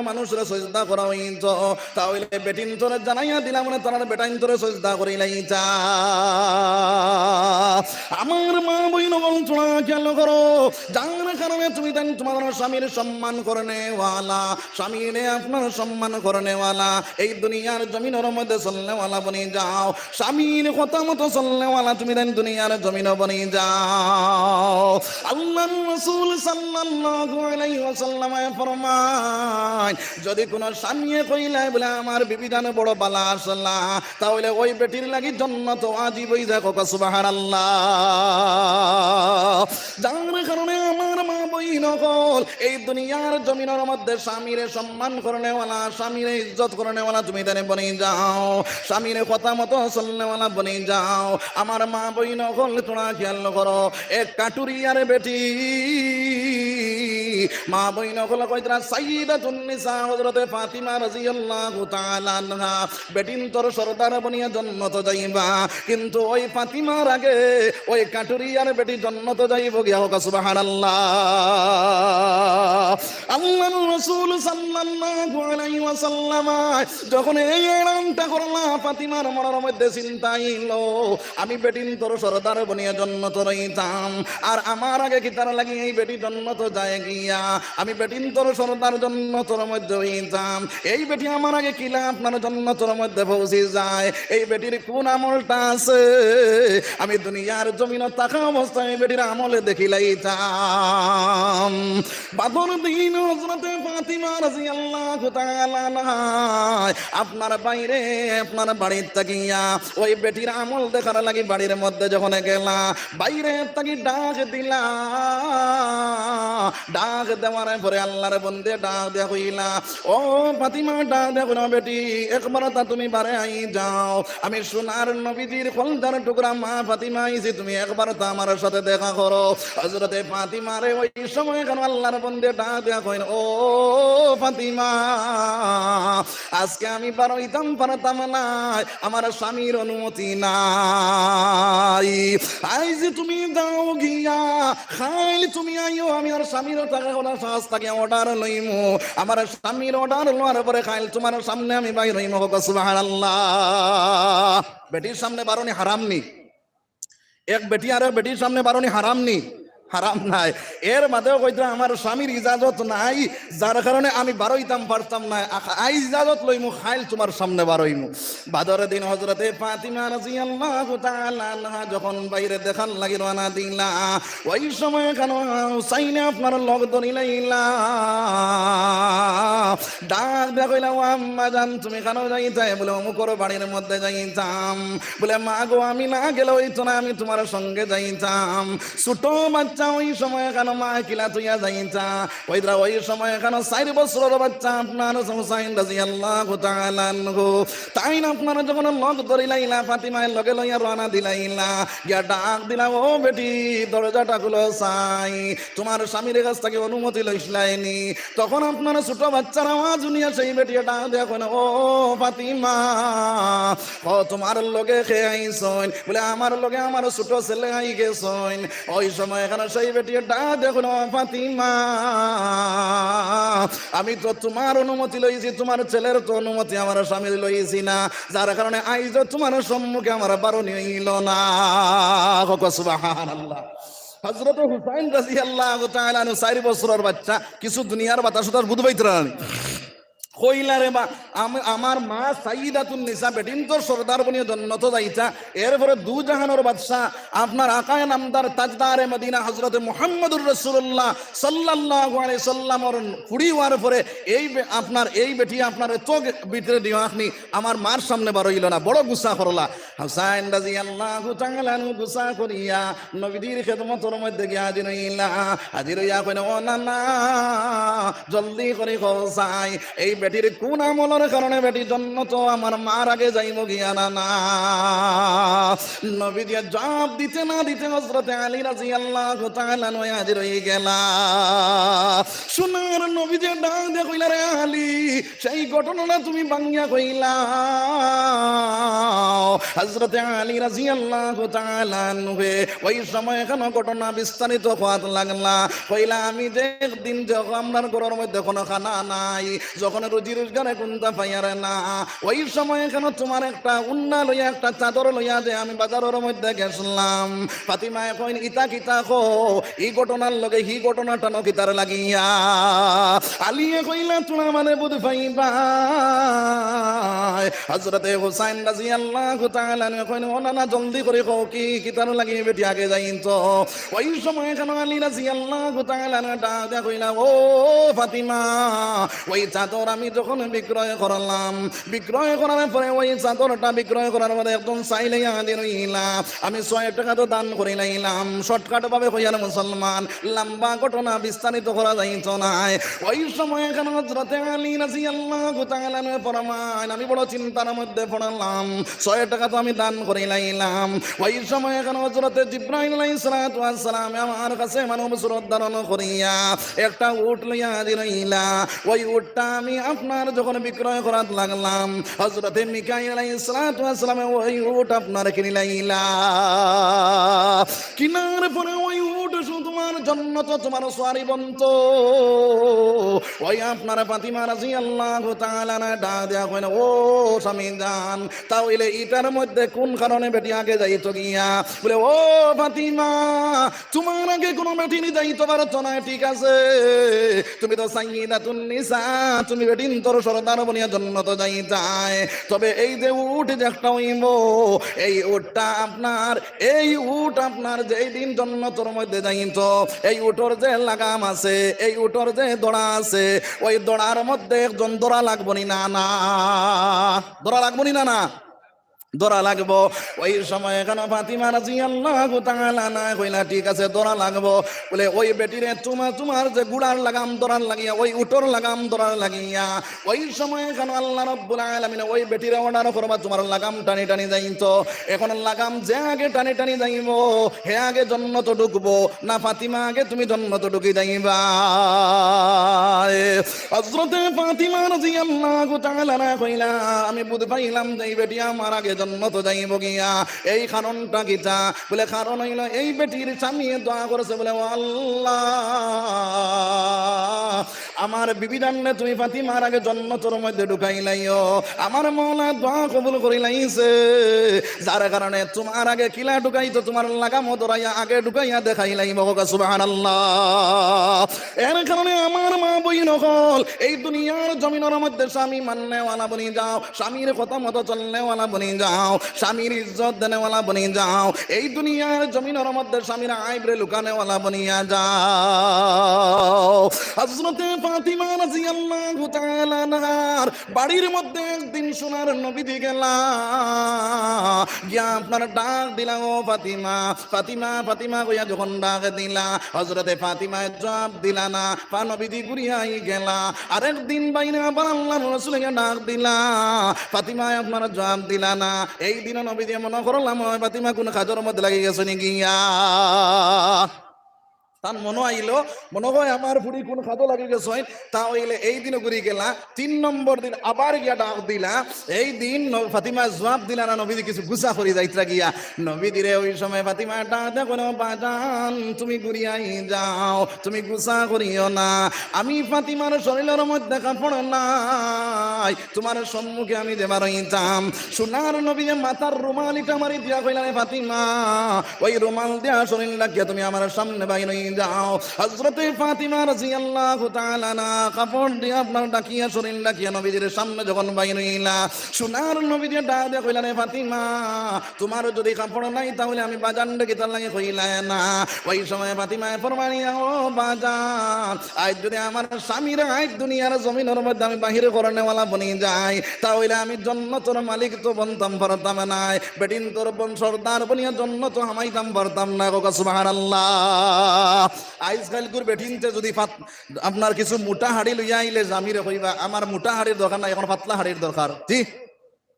মানুষের সিজদা করা হইতো, তাহলে বেটিন তোরে জানাইয়া দিলাম না, তার বেটাইন তোরে সিজদা করিলাই যা। আমার মা বইন বল, তোমরা খেয়াল করো, যার কারণে তুমি তাই তোমার স্বামীর সম্মান করনেওয়ালা, স্বামীর আপনার সম্মান করনেওয়ালা, এই দুনিয়ার জমিনের মধ্যে চলনেওয়ালা বনে যাও, স্বামীর কথা মতো চলনেওয়ালা তুমি দেন দুনিয়ার জমিন বনে যাও। আল্লাহর রাসূল সাল্লাল্লাহু আলাইহি ওয়াসাল্লাম ফরমায় যদি কোন স্বামী কইলাই বলে আমার বিবিধান বড় বালা আসলা, তাহলে ওই বেটির লাগি জান্নাত ওয়াজিব হই যায়। সুবহানাল্লাহ। যার কারণে আমার মা বইন হল, এই দুনিয়ার জমিনের মধ্যে স্বামীর সম্মান করনেওয়ালা, স্বামীর ইজ্জত করনেওয়ালা তুমি তানে বনে যাও, স্বামীর কথা মতো চলনেওয়ালা বনে যাও। আমার মা বইন হল, তোমরা খেয়াল করো, এক কাটুরিয়ার বেটি মা বইন হলো কইতরা সাইয়্যিদাতুন নিসা হযরতে ফাতিমা রাদিয়াল্লাহু তাআলা আনহা বেটিন তোর সরদার বনিয়া জন্নত যাইবা, কিন্তু ওই ফাতিমার আগে ওই কাটুরিয়ার বেটি জন্নত যাইব গিয়া হোক সুবহানাল্লাহ। আল্লাহর রাসূল সাল্লাল্লাহু আলাইহি ওয়াসাল্লাম যখন এই এলানটা করলা ফাতিমার মনের মধ্যে চিন্তা আইলো আমি বেটিন তোর সরদার বনিয়া জন্নত রইতাম, আর আমার আগে কি তার লাগি এই বেটি জন্নত যায় গিয়া আমি বেটিন তোর সরদার জন্নতর মধ্যে হইতাম, এই বেটি আমার আগে কিলা আপনার জন্নতর মধ্যে পৌঁছে যায়, এই বেটির কোন আমলটা আছে আমি দুনিয়ার জমিন থাকা অবস্থায় বেটির আমলে দেখিলাইতাম। বাদর দিন হযরতে ফাতিমা রাদিয়াল্লাহু তাআলা আনহা আপনার বাইরে আপনার বাড়ির তাকিয়া ওই বেটির আমল দেখার লাগি বাড়ির মধ্যে যখন গেলা বাইরে তাকি ডাক দিলা, ডাক দেওয়ার পরে আল্লাহর বন্দে ডাক দেয়া হইলা ও ফাতিমা ডাক দেখো না বেটি একবার তা তুমি বারে আই যাও, আমি সোনার নবীজির কলজার টুকরা মা ফাতিমা আইছি তুমি একবার তা আমার সাথে দেখা করো। হযরতে ফাতিমারে ওই সময় কেন আল্লাহর বন্দে ডাক দেয়া কইন ও ফাতিমা আজকে আমি বারইতাম পারতাম না, আমার স্বামীর অনুমতি নাই, আইজ তুমি যাও গিয়া খাইলে তুমি আইও আমি আর স্বামীর টাকা কোনা সাহস থাকে অর্ডার লইমু, আমার স্বামীর অর্ডার লওয়ার পরে খাইল তোমার সামনে আমি বাইর হইমু সুবহানাল্লাহ। বেটির সামনে বারণি হারাম নি, এক বেটি আর বেটির সামনে বারণি হারাম নি, হারাম নাই, এর মাঝেও কইতো আমার স্বামীর ইজাজত নাই যার কারণে আমি বারইতাম পারতাম না, আই ইজাজত লইমু খাইল তোমার সামনে বারইমু। বাদরের দিন হযরতে ফাতিমা রাদিয়াল্লাহু তাআলা আনহা যখন বাইরে দেখার লাগি রওনা দিলা ওই সময় কেন হুসাইন আপনার লগ ধরিলাইলা ডাক দেয়া কইলা ও আম্মা জান তুমি কেন যাইতাই, বলে অমুকর বাড়ির মধ্যে যাইতাম, বলে মা গো আমি না গেলে হইতো না আমি তোমার সঙ্গে যাইতাম, ছোট বাচ্চা ওই সময় কেন মা কিলা তুইয়া যাইতা, ওইরা ওই সময় কেন 4 বছরের বাচ্চা আপনার হুসাইন রাদিয়াল্লাহু তাআলা আনহু, তাই না আপনারা যখন লগ ধরিলাইলা ফাতিমার লগে লইয়া রওনা দিলাইলা গিয়া ডাক দিলা ও বেটি দরজাটা খুলো চাই, তোমার স্বামীর কাছ থেকে অনুমতি লইছলাইনি, তখন আপনার ছোট বাচ্চার আওয়াজ শুনিয়া সেই বেটি ডাক দেয়া কইনা ও ফাতিমা ও তোমার লগে খেয়ে আইছইন, বলে আমার লগে আমার ছোট ছেলে আই গেছইন, ওই সময় এখানে সেই বেটি ডাক দেয়া কইনা ফাতিমা আমি তো তোমার অনুমতি লইছি, তোমার ছেলের তো অনুমতি আমার স্বামীর লইছি না, যার কারণে আইজ তোমার সম্মুখে আমার বারণি হইল না। সুবহানাল্লাহ। হযরত হুসাইন রাদিয়াল্লাহু তাআলা আনহু 4 বছরের বাচ্চা, কিছু দুনিয়ার বাতাস বুঝ পাইতে না কইলা রে বা আমার মা সাইয়্যিদাতুন নিসা বেটিন তো সরদার বনিয়া জন্নত যাইতা, এরপরে দু জাহানের বাদশাহ আপনার আকায়ে নামদার তাজদারে মদিনা হযরত মুহাম্মদুর রাসূলুল্লাহ সাল্লাল্লাহু আলাইহি সাল্লামের ফুড়ি হওয়ার পরে এই আপনার এই বেটি আপনার তো ভিতরে দিওয়াখনি আমার মার সামনে বার হইল না, বড় গুসা করলা। হুসাইন রাদিয়াল্লাহু তাআলা আনহু গুসা করিয়া নবীর খেদমতের মধ্যে গিয়া হাজির হইয়া কইনা ও না জলদি করে কসাই এই বেটির কোন আমলের কারণে বেটি জন্নত আমার মার আগে যাইব গিয়া না। নবী দিয়া জবাব দিতে না দিতে হযরত আলী রাদিয়াল্লাহু তাআলা আনহু হাজির হয়ে গেলা। সোনার নবী যে ডাক দিয়া কইলা রে আলী সেই ঘটনাটা তুমি ভাঙিয়া কইলা। হযরত আলী রাদিয়াল্লাহু তাআলা আনহু ওই সময় কেন ঘটনা বিস্তারিত হওয়াত লাগলা, কইলা আমি যে একদিন যখন আপনার ঘরের মধ্যে কোনো খানা নাই, যখন রুজি রোজগারে কোনটা পাইয়ার না, ওই সময় কেন তোমার একটা উন্না লইয়া একটা চাদর লইয়া যে আমি বাজারের মধ্যে গেছিলাম। ফাতিমা কইন ইতা কিতা কো এই ঘটনার লগে হি ঘটনাটা নকিতার লাগিয়া। আলিয়ে কইলা তোরা মানে বুঝ পাইবা। হযরতে হুসাইন রাদিয়াল্লাহু তাআলা কইন ও না জলদি করে কও কি কিতার লাগি বেটি আগে যাইন তো। ওই সময় কেন আলী রাদিয়াল্লাহু তাআলা ডাক দেয়া কইলা ও ফাতিমা ওই চাদর আমি যখন বিক্রয় করলাম, বিক্রয় করার পরে ওই চাদরটা বিক্রয় করার পরে একদম চাইলে আদি রইলা আমি 6 টাকা তো দান করে লাইলাম। শর্টকাট ভাবে কইয়ার মুসলমান, লম্বা ঘটনা বিস্তারিত করা যাইত না। ওই সময় কেন হযরতে আলী রাদিয়াল্লাহু তাআলা ফরমান আমি বড় চিন্তার মধ্যে পড়লাম, 6 টাকা তো আমি দান করে লাইলাম। ওই সময় এখন হযরতে জিবরাইল আলাইহিস সালাতু ওয়াস সালাম আমার কাছে মানব সুরত ধারণ করিয়া একটা উট লইয়া দিলাইলা। ওই উটটা আমি আপনার যখন বিক্রয় করাত লাগলাম, হযরতে মিকাইল আলাইহিস সালাতু ওয়াস সালাম ওই উট আপনার কিনিলাইলা। কিনার পরে ওই উট শুধু তোমার জন্য তো তোমার সোয়ারি বন্ত। ওই আপনার ফাতিমা রাদিয়াল্লাহু তাআলা না ডাক দেয়া কইনা, ও স্বামী জান, তাহলে এটার মধ্যে কোন কারণে বেটি আগে যাইতো গিয়া? বলে, ও ফাতিমা, তোমার আগে কোনো বেটি নি যাইতো পারতো না, ঠিক আছে, তুমি তো সাইয়্যিদাতুন নিসা, তুমি বেটিন তোর সরদার বনিয়া জন্য তো যাইতাই। তবে এই যে উট যে একটা হইব, এই উটটা আপনার, এই উট আপনার যেই দিন জন্য তোর মধ্যে যাইতো, এই উটর যে লাগাম আছে, এই উটর যে দড়া আছে, ওই দড়ার মধ্যে একজন দড়া লাগবো নি না? না দড়া লাগবো নি না? না দড়া লাগবো। ওই সময় কেন ফাতিমা রাদিয়াল্লাহু তাআলা না কইলা, ঠিক আছে দড়া লাগবো। বলে, ওই বেটিরে তোমার যে গুড়ার লাগাম দড়ার লাগিয়া, ওই উটর লাগাম দড়ার লাগিয়া, ওই সময় কেন আল্লাহ রাব্বুল আলামিন ওই বেটিরে অর্ডার করবা তোমার লাগাম টানি টানি যাইতো। এখন লাগাম যে আগে টানি টানি যাইব, হে আগে জন্নত ঢুকবো না ফাতিমা আগে তুমি জন্নত ঢুকি যাইবা? হযরতে ফাতিমা রাদিয়াল্লাহু তাআলা না কইলা, আমি বুঝ পাইলাম যে এই বেটি আমার আগে জন্নত যাইব গিয়া। এই কারণটা কিটা? বলে, কারণ হইল এই বেটির স্বামী দোয়া করেছে, বলে, ও আল্লাহ, আমার বিবি জানলে তুমি ফাতিমার আগে জন্নতের মধ্যে ঢুকাইলাইও। আমার মওলা দোয়া কবুল করিলাইছে, যার কারণে তোমার আগে কিলা ঢুকাইতো, তোমার লাগাম ধরাইয়া আগে ঢুকাইয়া দেখাইলাই। বকা সুবহানাল্লাহ। এর কারণে আমার মা বইন হল, এই দুনিয়ার জমিনের মধ্যে স্বামী মাননেওয়ালা বনি যাও, স্বামীর কথা মতো চলনেওয়ালা বনি যাও, স্বামীর ইজ্জত দেনেওয়ালা বনি যাও। এই দুনিয়ার জমিনের মধ্যে স্বামীর আইবরে লুকানেওয়ালা বনিয়া যাও। হযরতে ফাতিমা রাদিয়াল্লাহু তাআলা আনহার বাড়ির মধ্যে একদিন সোনার নবীজি গেলা, গিয়া আপনার ডাক দিলা, ও ফাতিমা, ফাতিমা, ফাতিমা কইয়া যখন ডাক দিলা, হযরতে ফাতিমা জবাব দিলা না, নবীজি ঘুরিয়াই গেলা। আরেকদিন বাইরে আবার আল্লাহর রাসূলকে ডাক দিলা, ফাতিমা আপনার জবাব দিলা না। এই দিন নবীজি মনে করলাম ফাতিমা কোন কাজের মধ্যে লাগি গেছে নি গিয়া। তার মনে আইলো, মনে হয় আমার ফুড়ি কোন খাদো লাগে গেছে, তা হইলে এই দিনও ঘুরি গেলা। 3 নম্বর দিন আবার গিয়া ডাক দিলা। এই দিন ফাতিমা জবাব দিলা না, নবীজি কিছু গুছা করি যাইত্রা গিয়া। নবীজিরে ওই সময় ফাতিমা ডাক দে, কোনো বাজান তুমি ঘুরিয়াই যাও, তুমি গুছা করিও না। আমি ফাতিমার শরীরের মধ্যে কাপড় নাই, তোমার সম্মুখে আমি দেবার হইতাম। সোনার নবী মাথার রুমালিটা মারি দিয়া কইলা, ফাতিমা, ওই রুমাল দিয়া শরীর লাগিয়া তুমি আমার সামনে বাইর যাও। হযরতে ফাতিমা রাদিয়াল্লাহু তাআলা না কাপড় দিয়ে আপনার ডাকিয়া শরীর ডাকিয়া নবীজির সামনে যখন বাইর হইলা, সোনার নবীজি ডাক দিয়ে কইলা, রে ফাতিমা, তোমার যদি কাপড় নাই তাহলে আমি বাজান ডেকে তার লাগে কইলা না। ওই সময় ফাতিমা ফরমাইয়া, ও বাজান, আজ যদি আমার স্বামীর আজ দুনিয়ার জমিনের মধ্যে আমি বাহিরে করনেওয়ালা বনি যাই, তাহলে আমি জন্নতর মালিক তো বনতাম পারতাম না, বেটিন তোর বন সর্দার বনিয়া জন্নত হামাইতাম পারতাম না। গো সুবহানাল্লাহ। আজকাল করে বেঠিনতে যদি আপনার কিছু মোটা হাড়ি লইয়া আইলে জামিরে কইবা, আমার মোটা হাড়ির দরকার নাই, এখন পাতলা হাড়ির দরকার। জি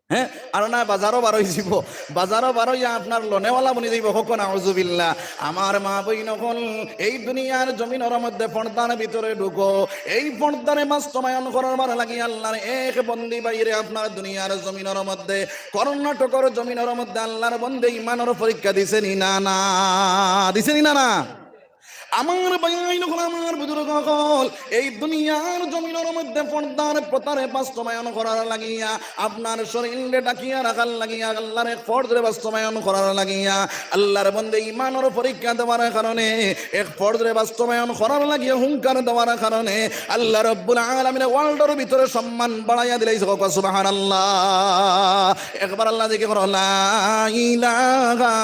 হ্যাঁ, আর না বাজারও বার হয়ে যাব, বাজারও বার হইয়া আপনার লনেওয়ালা বনি যাইব। কখন আউযুবিল্লাহ। আমার মা বইন হল, এই দুনিয়ার জমিনের মধ্যে পর্দার ভিতরে ঢুকো, এই পর্দারে বাস্তবায়ন করার লাগি আল্লাহর এক বন্দি বাইরে আপনার দুনিয়ার জমিনের মধ্যে, কর্ণাটকের জমিনের মধ্যে আল্লাহর বন্দি ইমানের পরীক্ষা দিছেনি না? না দিছেনি না? না আমার বাইন হল, আমার বুজুর্গ হল, এই দুনিয়ার জমিনের মধ্যে পর্দার প্রতারে বাস্তবায়ন করার লাগিয়া, আপনার শরীরে ডাকিয়া রাখার লাগিয়া, আল্লাহর এক ফরজে বাস্তবায়ন করার লাগিয়া, আল্লাহর বন্দে ইমানের পরীক্ষা দেওয়ার কারণে, এক ফরজে বাস্তবায়ন করার লাগিয়া হুঙ্কার দেওয়ার কারণে আল্লাহ রাব্বুল আলামিন ওয়ার্ল্ডের ভিতরে সম্মান বাড়াইয়া দিলেই সুবহানাল্লাহ। একবার আল্লাহ জিকির করো, লা ইলাহা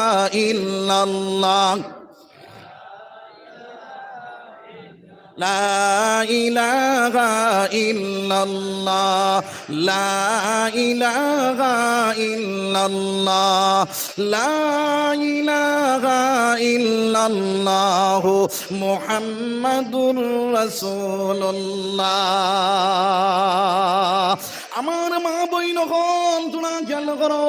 ইল্লাল্লাহ, লা ইলাহা ইল্লাল্লাহ, লা ইলাহা ইল্লাল্লাহ, লা ইলাহা ইল্লাল্লাহ, মুহাম্মাদুর রাসূলুল্লাহ। আমার মা বইন হল তোমরা খেয়াল করো,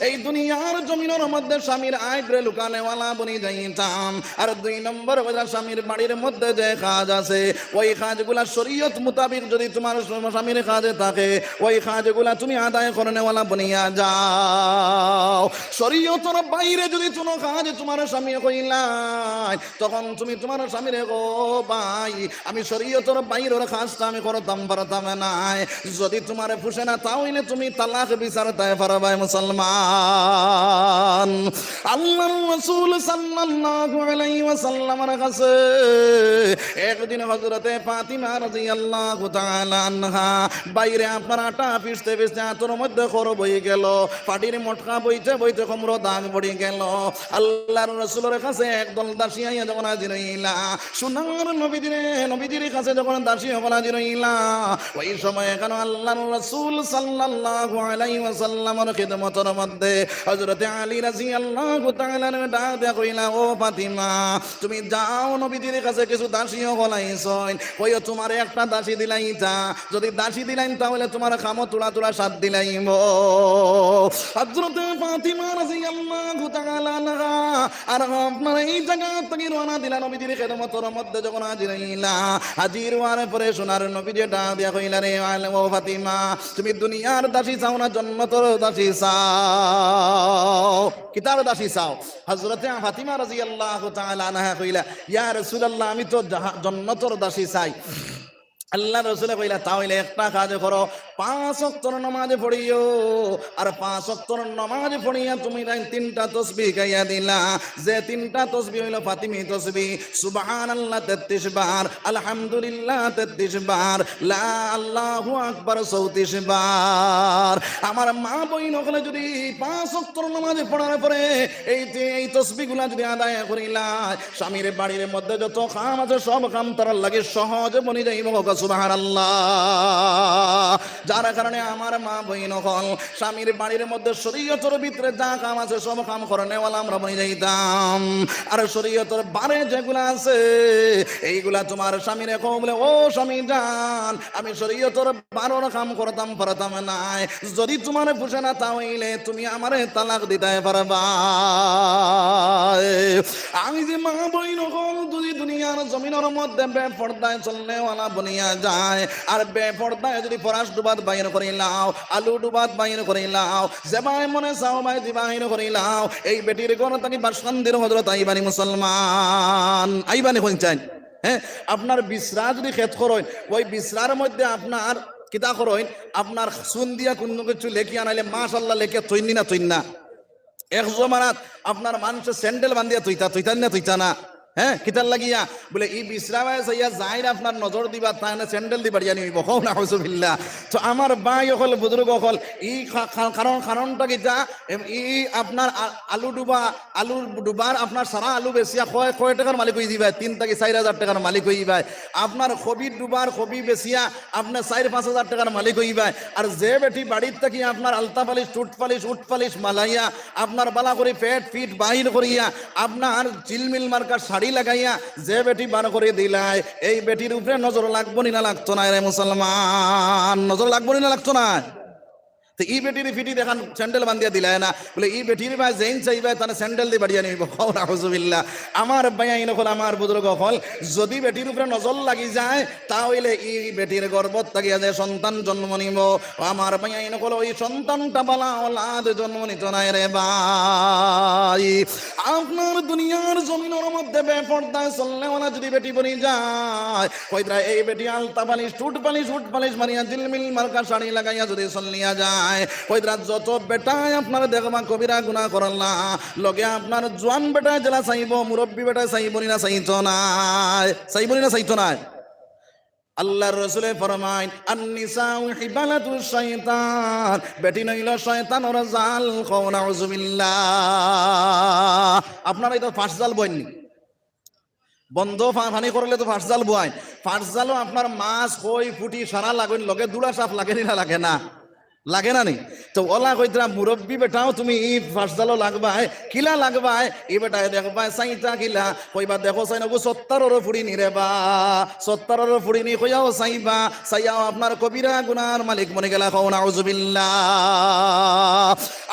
এই দুনিয়ার জমিনের মধ্যে স্বামীর আইড্রে লুকানেওয়ালা বনি যাইতাম। আর 2 নম্বর হলো স্বামীর বাড়ির মধ্যে যে কাজ আছে ওই কাজগুলা শরীয়ত মোতাবেক যদি তোমার স্বামীর কাজে থাকে ওই কাজগুলা তুমি আদায় করনেওয়ালা বনিয়া যাও। শরীয়তের বাইরে যদি কোনো কাজ তোমার স্বামী কইলাই তখন তুমি তোমার স্বামীরে গো ভাই আমি শরীয়তের বাইরের কাজটা আমি করতাম পারতাম নাই, যদি তোমার ফুসে না তাহলে তুমি তালাক বিচারতে পারবে মুসলমান। আল্লাহর রাসূল সাল্লাল্লাহু আলাইহি ওয়াসাল্লামের কাছে একদিন হযরতে ফাতিমা রাদিয়াল্লাহু তাআলা আনহা বাইরে আপনার আটা পিষতে পিষতে হাতের মধ্যে খর বই গেল, পাটির মটকা বইতে বইতে কোমর দাগ পড়ে গেল। আল্লাহর রাসূলের কাছে একদল দাসী আইয়া যখন হাজির হইলা, সোনার নবীজির কাছে যখন দাসী হল হাজির হইলা, ওই সময় কেন আল্লাহর রাসূল সাল্লাল্লাহু আলাইহি ওয়াসাল্লামের খিদমতের মধ্যে হযরতে আলী রাদিয়াল্লাহু তাআলা ডাক দিয়া কইলা, ও ফাতিমা তুমি যাও নবীজির কাছে কিছু দাসী হলাইছই, ওই তোমার একটা দাসী দিলাইতা, যদি দাসী দিলাইন তাহলে তোমার খামো তোলা তোলা সাত দিলাইব। হযরতে ফাতিমা রাদিয়াল্লাহু তাআলা আনহা আর আপনার এই জায়গা থেকে রওনা দিলা নবীজির খিদমতের মধ্যে যখন হাজির হইলা, হাজির হওয়ার পরে সোনার নবীজি ডাক দিয়া কইলা, রে ও ফাতিমা তুমি দুনিয়ার দাসী চাও না জান্নাতের দাসী চাও? কিতার দাসী চাও? হযরতে ফাতিমা রাদিয়াল্লাহু তাআলা আনহা কইলা, ইয়া রাসূলুল্লাহ আমি তো জান্নাতের দাসী চাই। আল্লাহ রাসূল কইলা তাহলে একটা কাজ করো, 5 ওয়াক্ত নামাজ পড়িও, আর 5 ওয়াক্ত নামাজ পড়িয়া তুমি 3টা তাসবিহ গাইয়া দিলা, যে 3টা তাসবিহ হইল ফাতিমি তাসবিহ, সুবহানাল্লাহ 33 বার, আলহামদুলিল্লাহ 33 বার, লা আল্লাহু আকবার 34 বার। আমার মা বইন হলে যদি 5 ওয়াক্ত নামাজ পড়ার পরে এই তাসবিহগুলা যদি আদায় করিলা, স্বামীর বাড়ির মধ্যে যত কাম আছে সব কাম তার লাগে সহজে বনি যাইব। সুবহানাল্লাহ। যার কারণে আমার মা বইন হল স্বামীর বাড়ির মধ্যে শরীয়তের ভিতরে যা কাম আছে সব কাম করনেওয়ালা আমরা বনি যাইতাম, আর শরীয়তের বারে যেগুলা আছে এইগুলা তোমার স্বামীর এখন বলে, ও স্বামী জান আমি শরীয়তের বারোর কাম করতাম পারতাম নাই, যদি তোমার বুঝে না তাহলে তুমি আমারে তালাক দিতে পারবা। আমি যে মা বইন হল যদি দুনিয়ার জমিনের মধ্যে বেপরদায় চলনেওয়ালা বনিয়া যায়, আর বেপরদায় যদি ফরাস ডুবাত বাইর করে লাও, আলু ডুবাত বাইর করে লাও, যেবাই মনে চাও ভাই দি বাইর করে লাও, এই বেটির কোন তাকে বাসন্দির হযরত আইবানি মুসলমান আইবানি হইছেন। হ্যাঁ আপনার বিশ্রা যদি খেত করেন ওই বিশ্রার মধ্যে আপনার কিতা করেন আপনার সুন দিয়া কোনো কিছু লেখি আনাইলে মাশাআল্লাহ লেখে তৈনি না তৈন না, এক জমানাত আপনার মানুষের স্যান্ডেল বান্ধিয়া তুইতান না তুইতা না, হ্যাঁ কিতার লাগিয়া বলে এই বিশ্রামায় যাইয়া যাই আপনার নজর দিবা তাহলে স্যান্ডেল দিবা জানি বকও না হউজুবিল্লাহ। তো আমার ভাই হল বুজুর্গ হল এই কারণটা কিতা এই আপনার আলু ডুবার আপনার সারা আলু বেচিয়া কয় টাকার মালিক হয়ে দিবা, 3 থেকে 4,000 টাকার মালিক হয়ে যাবে। আপনার কবি ডুবার কবি বেচিয়া আপনার 4-5 হাজার টাকার মালিক হয়ে যায়। আর যে বেটি বাড়ির থেকে আপনার আলতা পালিশ টুট পালিশ উট পালিশ মালাইয়া আপনার বালা করে পেট ফিট বাহির করিয়া আপনার চিলমিল মার্কা শাড়ি লাগাইয়া যে বেটি বার করে দিলাই, এই বেটির উপরে নজর লাগবো না লাগতো না রে মুসলমান? নজর লাগবো না লাগতো না? তো এই বেটির ফিটি দেখান স্যান্ডেল বান্ধিয়া দিলায় না, বলে এই বেটির ভাই জেন চাইবে তাহলে স্যান্ডেল দিয়ে বাড়িয়ে নিব। নাউজুবিল্লাহ। আমার ভাইয়াইন হল আমার বুজুর্গ হল যদি বেটির উপরে নজর লাগি যায় তাহলে এই বেটির গর্ভত থাকিয়া যে সন্তান জন্ম নিব, আমার ভাইয়াইন হল ওই সন্তানটা বালা ওলাদ জন্ম নিত নাই রে ভাই। আপনার দুনিয়ার জমিনের মধ্যে বেপরদায় চলনেওয়ালা যদি বেটি বনি যায়, কইরা এই বেটি আলতা পালিশ টুট পালিশ উট পালিশ মারিয়া জিলমিল মার্কা শাড়ি লাগাইয়া যদি চলিয়া যায়, ওই রাত যত বেটায় আপনার দেখবা কবিরা গুনাহ করলা, লগে আপনার জোয়ান বেটায় জেলা চাইব, মুরব্বী বেটায় চাইবনি না চাইতো নাই, চাইবনি না চাইতো নাই। আল্লাহর রাসূলে ফরমায় আন-নিসাউ হিবালাতুশ শাইতান, বেটি নইল শয়তানের জাল। নাউজুবিল্লাহ। আপনারা এটা ফাঁস জাল বইননি, বন্ধ ফানি করলে তো ফাঁস জাল বয়, ফাঁস জালও আপনার মাছ কই ফুটি সারা লাগেন লগে দুলা সাপ লাগে না লাগে না লাগে না নি? তো ওলা কইতরা মুরব্বী বেটাও তুমি ফাঁসজালো লাগবাই কিলা লাগবাই এই বেটায় দেখবাই সাইটা কিলা কইবা দেখো চাই নগো 70 ফুড়ি নি রে বা 70 ফুড়ি নি কইয়াও চাইবা চাইয়াও আপনার কবিরা গুনার মালিক মনে গেলা কও নাউজুবিল্লাহ।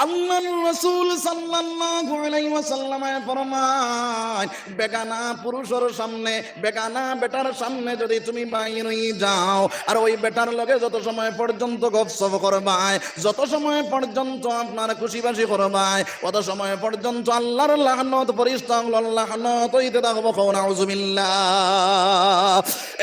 আল্লাহর রাসূল সাল্লাল্লাহু আলাইহি ওয়াসাল্লাম ফরমায় বেগানা পুরুষের সামনে বেগানা বেটার সামনে যদি তুমি বাইর হই যাও আর ওই বেটার লগে যত সময় পর্যন্ত গপসপ করবাই যত সময় পর্যন্ত আপনার খুশিবাসি করবাই অত সময় পর্যন্ত আল্লাহর লাহনত পরিস্তাগ লাহনত হইতে থাকবো কও নাউজুবিল্লাহ।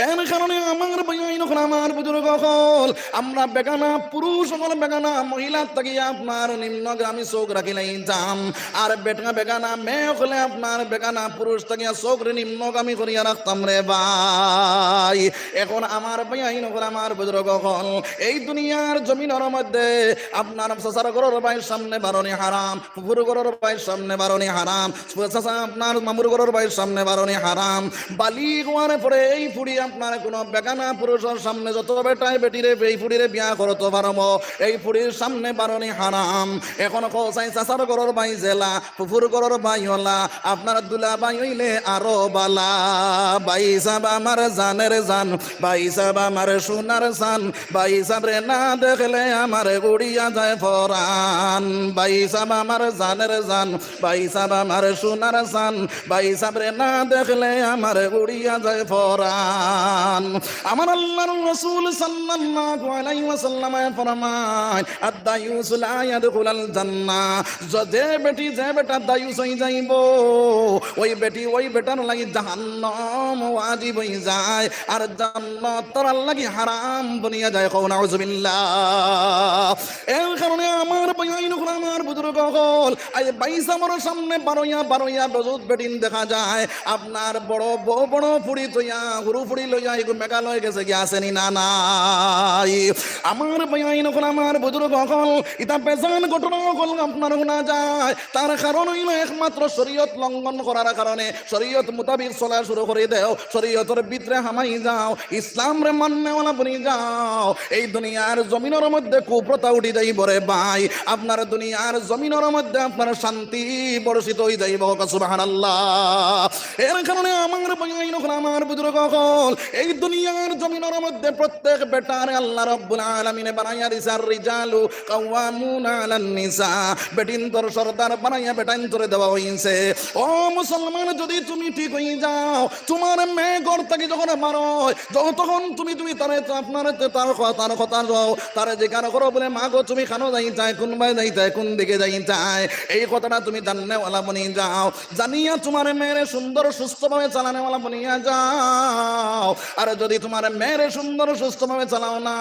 এর কারণে আমার বইন আমার বুজুর্গ হল আমরা বেগানা পুরুষ সকল বেগানা মহিলা থাকি আপনার নিম্নগামী চোখ রাখিলেই যাম আর বেটা বেগানা মেয়ে হলে আপনার বেগানা পুরুষ থাকিয়া চোখ নিম্নগামী করিয়া রাখতাম রে ভাই। এখন আমার বইন আমার বুজুর্গ হল এই দুনিয়ার জমিনের মধ্যে আপনার চাচার ঘরের ভাইয়ের সামনে বারণী হারাম, ফুফুর ঘরের ভাইয়ের সামনে বারণী হারাম, চাচা আপনার মামুর ঘরের ভাইয়ের সামনে বারণী হারাম। বালি হওয়ার পরে এই ফুড়ি আপনার কোন বেগানা পুরুষের সামনে যত বেটায় বেটিরে এই ফুড়িরে বিয়া করতে পারবো এই ফুড়ির সামনে বারণী হারাম। এখন কসাই চাচার ঘরের ভাই জেলা ফুফুর ঘরের ভাই হলা আপনার দুলা ভাই হইলে আরো বালা। ভাই সাহেব আমার জানের জান, ভাই সাহেব আমার সোনার জান, ভাই সাহেব রে না দেখলে আমার গুড়িয়া যায় ফরান। ভাই সাহেব আমার জানের জান, ভাই সাহেব আমার সোনার জান, ভাই সাহেব রে না দেখলে আমার গুড়িয়া যায় ফরান। আমার আল্লাহর রাসূল সাল্লাল্লাহু আলাইহি ওয়াসাল্লাম ফরমায় আদ-দায়ুস লা ইয়াদখুলাল জান্নাহ। যে বেটি যে বেটা দায়ুস হই যাইব ওই বেটি ওই বেটার লাগি জাহান্নাম ওয়াজিব হই যায় আর জান্নাত তার লাগি হারাম বনিয়া যায় কও নাউজুবিল্লাহ। এর কারণে আমার বইন আমার বুজুর্গ হল আই বাইসামর সামনে বারোয়া বজুত বেটিন দেখা যায় আপনার বড় বড় ফুড়ি তৈয়া গুরু ফুড়ি লইয়া এগুলো মেঘালয় গেছে কি আসেনি না নাই। আমার বইন আমার বুজুর্গ হল ইতা পেছান ঘটনা হল আপনার শোনা যায় তার কারণ হইল একমাত্র শরীয়ত লঙ্ঘন করার কারণে শরীয়ত মোতাবিক চলা শুরু করে দেও শরীয়তের ভিতরে হামাই যাও ইসলাম রে মান্যওয়ালা বনি যাও এই দুনিয়ার জমিনের মধ্যে কুপ্রথা উঠি যাইব রে ভাই। আপনার দুনিয়ার জমিনের মধ্যে আপনার শান্তি বর্ষিত হয়ে যাইব সুবহানাল্লাহ। এর কারণে আমার বইন আমার বুজুর্গ হল এই দুনিয়ার জমিনের মধ্যে প্রত্যেক বেটার আল্লাহ রাব্বুল আলামিন বানাইয়া দিছে আর রিজালু কাওয়ামুনা আলান নিসা বেটিন তোর সরদার বানাইয়া বেটাইন তোরে দেওয়া হইছে। ও মুসলমান যদি তুমি ঠিক হয়ে যাও তোমার মেয়ে ঘর থেকে যখন মারো তখন তুমি তারে আপনার তার কথা যাও তারে যেখানে করো বলে মা গো তুমি খানো যাই চায় কোন ভাই যাই চায় কোন দিকে যাই চায় এই কথাটা তুমি জাননেওয়ালা বনি যাও জানিয়া তোমার মেয়েরে সুন্দর সুস্থভাবে চালানেওয়ালা বনিয়া যাও। আর যদি তোমার মেয়েরে সুন্দর সুস্থভাবে চালাও না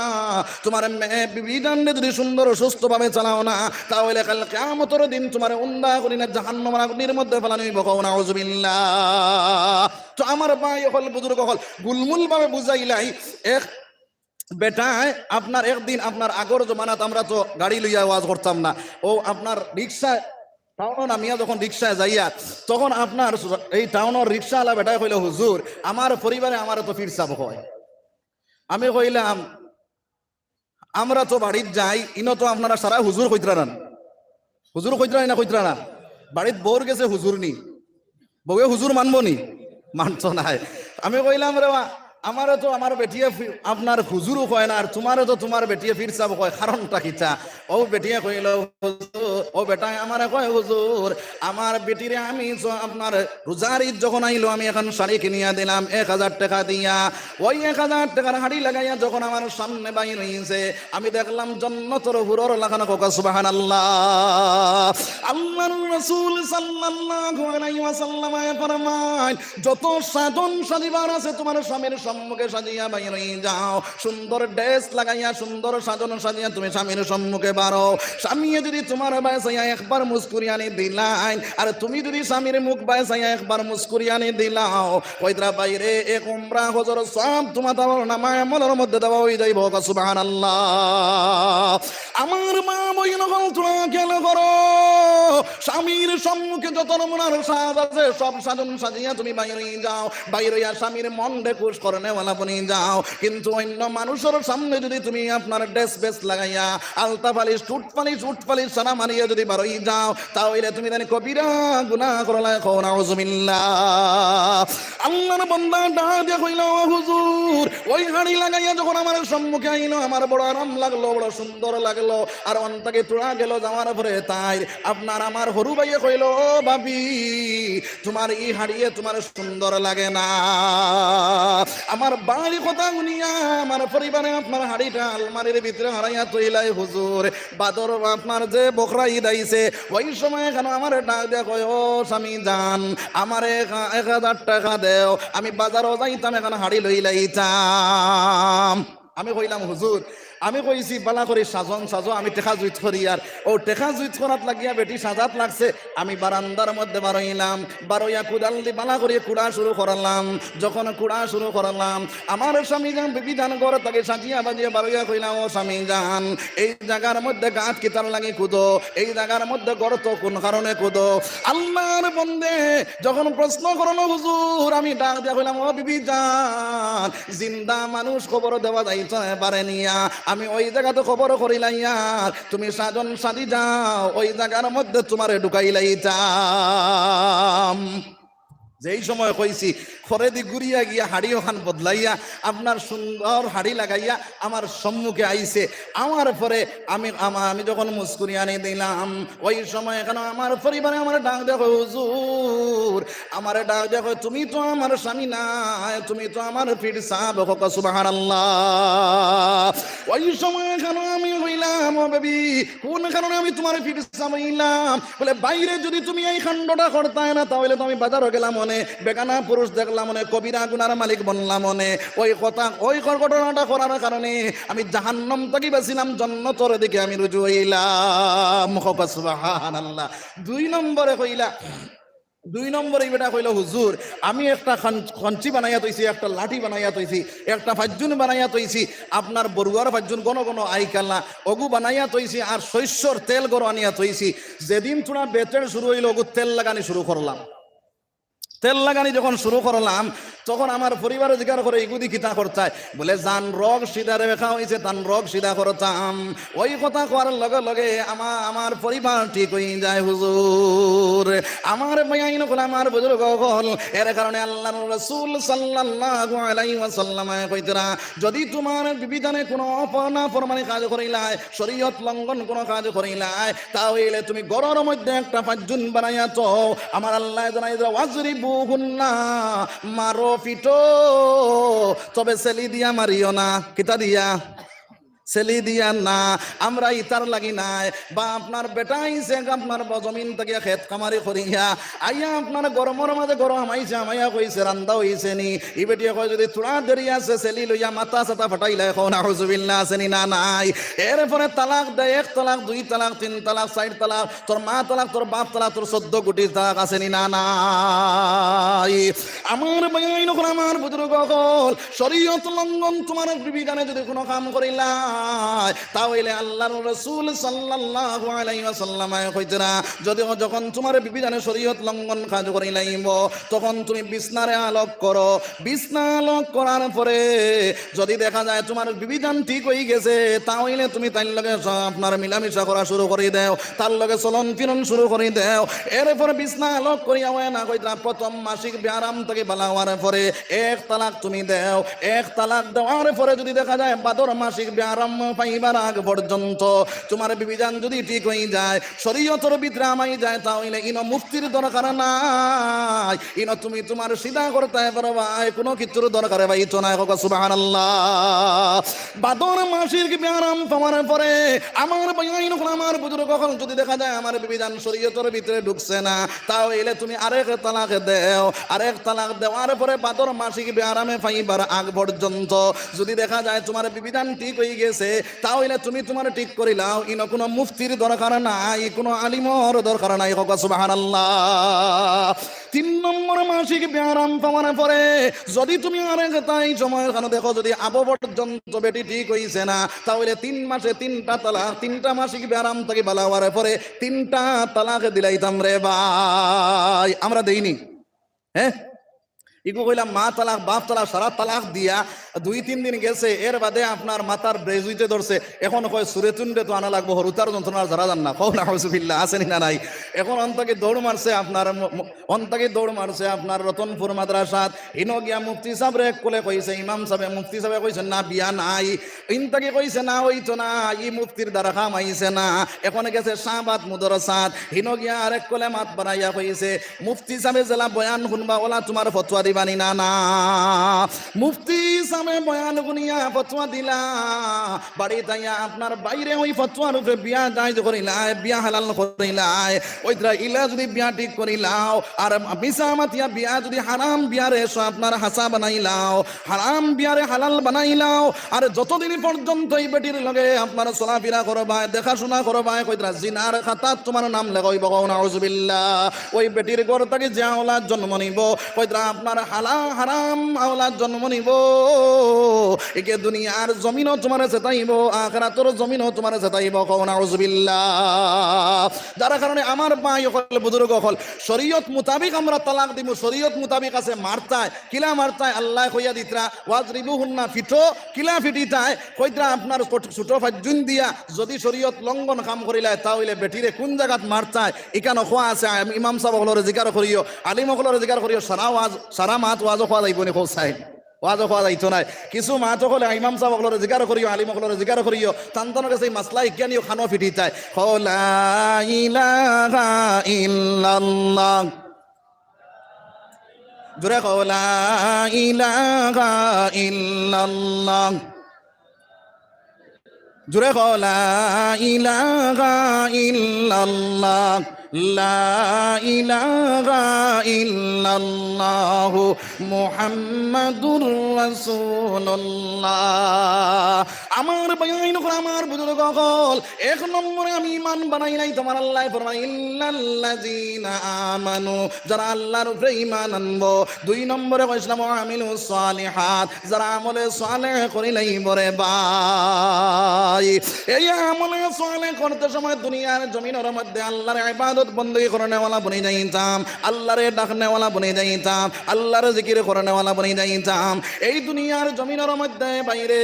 তোমার মেয়ে বিবিধানে যদি সুন্দর সুস্থভাবে চালাও না তাহলে কাল কিয়ামতের দিন তোমার উন্দা করি না জাহান্নামের আগুনের মধ্যে ফেলানো হইব কও নাউজুবিল্লাহ। তো আমার ভাই হল বুজুর্গ হল গুলমুল ভাবে বুঝাইলাই এক বেটায় আপনার একদিন আপনার আগর জমানাত আমরা তো গাড়ি লইয়া ওয়াজ করতাম না ও আপনার রিক্সায় টাউন নামিয়া যখন রিক্সায় যাইয়া তখন আপনার এই টাউনের রিক্সাওয়ালা বেটায় কইল হুজুর আমার পরিবারে আমার তো ফিরসাব হয়। আমি কইলাম আমরা তো বাড়ির যাই ইনো তো আপনারা সারা হুজুর কইতরা না হুজুর কইতরা না কইতরা না বাড়িত বউর গেছে হুজুর নি বউয়ে হুজুর মানবো নি মানতো নাই। আমি কইলাম রে আমারও তো আমার বেটিয়ে আপনার হুজুরও কয় না আর তোমারও তো তোমার বেটিয়ে ফির চাব কয় কারণটা কিতা ও বেটিয়ে কইল ও বেটায় আমার কয় হুজুর আমার বেটিরে আমি আপনার রোজার ঈদ যখন আইলো আমি এখন শাড়ি কিনিয়া দিলাম 1000 টাকা দিয়া ওই 1000 টাকার হাড়ি লাগাইয়া যখন আমার সামনে বাইর হইছে আমি দেখলাম জান্নাতের হুরর লাগানো কোকা সুবহানাল্লাহ। আল্লাহর রাসূল সাল্লাল্লাহু আলাইহি ওয়াসাল্লাম ফরমান যত সাধন সাজিবার আছে তোমার স্বামীর সম্মুখে সাজিয়া বাইর হয়ে যাও সুন্দর ড্রেস লাগাইয়া সুন্দর সাজানো সাজিয়া তুমি স্বামীর সম্মুখে বারো স্বামী যদি তোমার বাসাইয়া একবার মুস্কুরিয়ানি দিলাই আর তুমি যদি স্বামীর মুখ বাসাইয়া একবার মুস্কুরিয়ানি দিলাও ওইতরা বাইরে এক উমরা হজর সব তোমার নামায় আমলের মধ্যে দেওয়া হয়ে যাইব সুবহানাল্লাহ। আমার মা বইন হল তোরা খেয়াল করো স্বামীর সম্মুখে যত নমুনার সাজ আছে সব সাজন সাজিয়া তুমি বাইরে যাও বাইরে স্বামীর মন খুশ করে পরনেওয়ালা বনি যাও, কিন্তু অন্য মানুষের সামনে যদি তুমি আপনার ড্রেস বেস লাগাইয়া আলতা পালিশ টুট পালিশ সারা মারিয়া যদি বারোই যাও, তাহলে তুমি জানি কবিরা গুনাহ করলা। নাউজুবিল্লাহ। আল্লাহর বান্দা ডাক দিয়া কইল, হুজুর ওই হাড়ি লাগাইয়া যখন আমার সম্মুখে আইলো, আমার বড় আরাম লাগলো, বড় সুন্দর লাগলো, আর অন্তাকে তোড়া গেল যাওয়ার পরে তাই আপনার আমার হরু ভাইয়ে কইল, ও ভাবি তোমার এই হাড়িয়ে তোমার সুন্দর লাগে না। আমার বাড়ি কথা শুনিয়া আমার পরিবারে আপনার হাড়িটা আলমারির ভিতরে হারাইয়া তৈলাই হুজুর। বাদর আপনার যে বকরা ঈদ আইছে ওই সময় কেন আমার ডাক দেয়া কয়, ও স্বামী যান আমার 1000 টাকা দেও, আমি বাজারও যাইতাম এখন হাড়ি লইলাইতাম। আমি কইলাম হুজুর, আমি কইছি বালা করে সাজন সাজো, আমি টেকা জুইত করি, আর ও টেকা জুইত করাত লাগিয়া বেটি সাজাত লাগছে। আমি বারান্দার মধ্যে বারইলাম, বারইয়া কুদাল দি বালা করে কুড়া শুরু করালাম। যখন কুড়া শুরু করালাম, আমার স্বামী যান বিবি যান ঘর তাকে সাজিয়া বাজিয়া বারইয়া কইলাম, ও স্বামী যান এই জায়গার মধ্যে গাছ কিতার লাগে কুদো, এই জায়গার মধ্যে গর্ত কোন কারণে কুদো। আল্লাহর বন্দে যখন প্রশ্ন করলো হুজুর, আমি ডাক দিয়া কইলাম, ও বিবি যান জিন্দা মানুষ খবর দেওয়া যাইতে পারেনিয়া, আমি ওই জায়গাতে খবর করিলাইয়া, তুমি সাজন সাজি যাও, ওই জায়গার মধ্যে তোমারে ঢুকাইলাইতাম। যেই সময় কইছি ফরেদি ঘুরিয়া গিয়া হাড়ি ওখান বদলাইয়া আপনার সুন্দর হাড়ি লাগাইয়া আমার সম্মুখে আইছে। আমার পরে আমি যখন মুস্কুরি আনি দিলাম, ওই সময় কেন আমার পরিবারে আমার ডাক দেখো, হুজুর আমার ডাক দেখো, তুমি তো আমার স্বামী না, তুমি তো আমার ফির সাহেব, সুবহানাল্লাহ। ওই সময় কেন আমি হইলাম, ও বেবি কোন কারণে আমি তোমার ফির সাহেব হইলাম? বলে বাইরে যদি তুমি এই কাণ্ডটা করতাই না, তাহলে তো আমি বাজারও গেলাম মনে, বেগানা পুরুষ দেখলাম মনে, কবিরা গুনার মালিক বললাম মনে। ওই কথা ওই ঘটনাটা করার কারণে আমি জাহান্নাম থেকে বাঁচিলাম, জান্নাতের দিকে আমি রুজু হইলাম। সুবহানাল্লাহ। 2 নম্বরে কইলা, 2 নম্বরে বেটা কইল, হুজুর আমি একটা খঞ্চি বানাইয়া তৈছি, একটা লাঠি বানাইয়া তৈছি, একটা ফাজ্জুন বানাইয়া তৈছি, আপনার বড়ুয়ার ফাজ্জুন গণ গণ আইকাল্লা অগু বানাইয়া তৈছি, আর শস্যর তেল গরো আনিয়া তৈছি। যেদিন তোরা বেচের শুরু হইল, অগু তেল লাগানি শুরু করলাম। তেল লাগানি যখন শুরু করলাম, তখন আমার পরিবারে জিজ্ঞাসা করে, এগুদি কিতা করতায়? বলে জান রোগ সিধা রেখা হয়েছে, তান রোগ সিধা করতাম। ওই কথা করার লগে লগে আমার পরিবার ঠিক হয়ে যায় হুজুর। আমার মাইন হল, আমার বুজুর্গ হল। এর কারণে আল্লাহর রাসূল সাল্লাল্লাহু আলাইহি ওয়াসাল্লাম কইতরা, যদি তোমার বিবিধানে কোনো অনাফরমানি কাজ করিলাই, শরীয়ত লঙ্ঘন কোনো কাজ করিলাই, তাহলে তুমি গরর মধ্যে একটা ফাজ্জুন বানাইয়া তো আমার আল্লাহ জানাই দাও, ওয়াজরিবু মারো পিটো, তবে সেলি দিয়া মারিও না। কিতা দিয়া? সেলি দিয়া না। আমরা ইতার লাগি নাই, বা আপনার বেটাইছে আপনার জমিন থেকে খেত কামারি করিয়া আইয়া আপনার গরমের মাঝে গরম আমাইছে, আমাইয়া কইছে রান্দা হইছে নি, ই বেটিয়া কয় যদি তোরা দেরি আছে সেলি লইয়া মাথা সাথা ফাটাইলে এখন নাউজুবিল্লাহ আসেনি না নাই। এরপরে তালাক দেয়, 1 তালাক 2 তালাক 3 তালাক 4 তালাক, তোর মা তালাক, তোর বাপ তালাক, তোর 14 কোটি তালাক আসেনি না নাই। আমার বাইন হল, আমার বুজুর্গ হল, শরীয়ত লঙ্ঘন তোমার বিবিধানে যদি কোনো কাম করিলা, তাহলে আল্লাহর রাসূল সাল্লাল্লাহু আলাইহি ওয়াসাল্লাম কইতরা, যদি যখন তোমার বিবিধানে শরীয়ত লঙ্ঘন কাজ করিলাইব, তখন তুমি বিছনারে আলোক করো। বিছনা আলোক করার পরে যদি দেখা যায় তোমার বিবিধান ঠিক হয়ে গেছে, তাহলে তুমি তার লগে আপনার মিলামিশা করা শুরু করে দাও, তার লগে চলন ফিরন শুরু করে দাও। এরপরে বিছনা আলোক করিয়া হয় না কইতরা, প্রথম মাসিক ব্যায়াম থেকে বালা হওয়ার পরে 1 তালাক তুমি দাও। 1 তালাক দেওয়ার পরে যদি দেখা যায় বাদর মাসিক ব্যায়াম পাইবার আগ পর্যন্ত তোমার বিবিধান যদি ঠিক হয়ে যায়, শরীয়তের ভিতরে আমাই যায়, তাহলে ইনো মুফতির দরকার নাই, ইনো তুমি তোমার সিধা করতে পারবা, কোনো কিছুর দরকার পাইতো না। সুবহানাল্লাহ। বাদর মাসিক ব্যায়াম পাওয়ার পরে আমার বাইন হল, আমার বুজুর্গ হল, যদি দেখা যায় আমার বিবিধান শরীয়তের ভিতরে ঢুকছে না, তাহলে তুমি আরেক তালাক দেও। আরেক তালাক দেওয়ার পরে বাদর মাসিক ব্যায়ামে পাইবার আগ পর্যন্ত যদি দেখা যায় তোমার বিবিধান ঠিক হয়ে গেছে, তাহলে তুমি তোমার ঠিক করিলাও, ইনো কোনো মুফতির দরকার নাই, কোনো আলিমর দরকার নাই। সুবহানাল্লাহ। 3 নম্বর মাসিক ব্যায়াম পাওয়ার পরে যদি তুমি আরেক তাই সময় কেন দেখো, যদি আবু পর্যন্ত বেটি ঠিক হইছে না, তাহলে 3 মাসে 3টা তালাক, 3টা মাসিক ব্যায়াম থেকে বালা হওয়ার পরে 3টা তালাক দিলাইতাম রে ভাই। আমরা দেইনি, হ্যাঁ ইগু কইলাম মা তালাক বাপ তালাক সারা তালাক দিয়া 2-3 দিন গেছে, এর বাদে আপনার মাথার ব্রেজ হইতে ধরছে, এখন কয় সুরে তুন্ডে তো আনা লাগবো, হরুতার যন্ত্রণার যারা জান না, কও না হজুবিল্লা আসেনি না নাই। এখন অন্তকে দৌড় মারছে আপনার অন্তকে দৌড় মারছে আপনার রতনপুর মাদ্রাসাত, ইনো গিয়া মুফতি সাহেব কোলে কইছে, ইমাম সাহেব মুফতি সাহেব কইছে না বিয়া নাই, ইনতাকে কইছে না হইতো না, ই মুফতির দ্বারা কাম আইছে না, এখন গেছে শাহবাদ মুদরসাত, হিনো গিয়া আরেক কোলে মাত বানাইয়া কইছে মুফতি সাহেব জেলা বয়ান শুনবা ওলা তোমার ফতোয়া দিবানি না না। মুফতি সাহেব বয়ান শুনিয়া ফতোয়া দিলা, বাড়ি তাইয়া আপনার বাইরে ওই ফতোয়ার উপরে বিয়া জায়েজ করিলাই, বিয়া হালাল করিলাই, ওইটা ইলা যদি বিয়া ঠিক করিলাও, আর মিসা মাতিয়া বিয়া যদি হারাম বিয়ারে আপনার হাসা বানাইলাও, হারাম বিয়ারে হালাল বানাইলাও, আর যতদিন পর্যন্ত এই বেটির লগে আপনার চলাফেরা করবায় দেখাশোনা করবায় কইরা জিনার খাতাত তোমার নাম লেখাইব, নাউজুবিল্লাহ। ওই বেটির ঘর থেকে যে আওলাদ জন্ম নিব কইরা আপনার হারাম আওলাদ জন্ম নিব, একে দুনিয়ার জমিনও তোমার চেতাইব, আখিরাতের জমিনও তোমার চেতাইব, নাউজুবিল্লাহ। যার কারণে আমার ভাই হল বুজুর্গ হল শরীয়ত মুতাবিক আমরা তালাক দিব, শরীয়ত মুতাবিক আছে মারতায় কিলা মারতায় আল্লাহ কইয়া দিতরা ওয়াজরিবুহুন্না ফিটো কিলা ফিটিতায় কইতরা আপনার ছোট ফাজুন দিয়া যদি শরীয়ত লঙ্ঘন কাম করিলায় তাহলে বেটিরে কোন জায়গাত মারতায় এখানে খোয়া আছে। ইমাম সাহেব হলরে জিকার করিও, আলিম হলরে জিকার করিও, সারা মাত ওয়াজ খোয়া যাইব নি খোসাই ওয়াজ খোয়া যাইতো নাই। কিছু মাত হলে ইমাম সাহেব হলরে জিকার করিও, আলিম হলরে জিকার করিও, তান্তনের কাছে মাসলা ইজ্ঞানীয় খানো ফিটিতায়। লা ইলাহা ইল্লাল্লাহ, জোরে কও লা ইলাহা ইল্লাল্লাহ, জোরে কও লা ইলাহা ইল্লাল্লাহ, লা ইলাহা ইল্লাল্লাহু মুহাম্মাদুর রাসূলুল্লাহ। আমার বাইন আমার বুজুর্গ হল এক নম্বরে আমি ঈমান বানাই নাই, তোমার আল্লাহ ফরমায় ইল্লাল্লাযিনা আমানু, যারা আল্লাহর উপরে ঈমান আনবো। 2 নম্বরে কইছিলাম আমিলুস সালিহাত, যারা আমলে সালেহ করিলাই বরে ভাই। এই আমলে সালেহ করতে সময় দুনিয়ার জমিনের মধ্যে আল্লাহর ইবাদত বন্দী করনেওয়ালা বনে যাইতাম, আল্লাহরে ডাকনেওয়ালা বনে যাইতাম, আল্লাহর জিকির করনেওয়ালা বনে যাইতাম। এই দুনিয়ার জমিনের মধ্যে বাইরে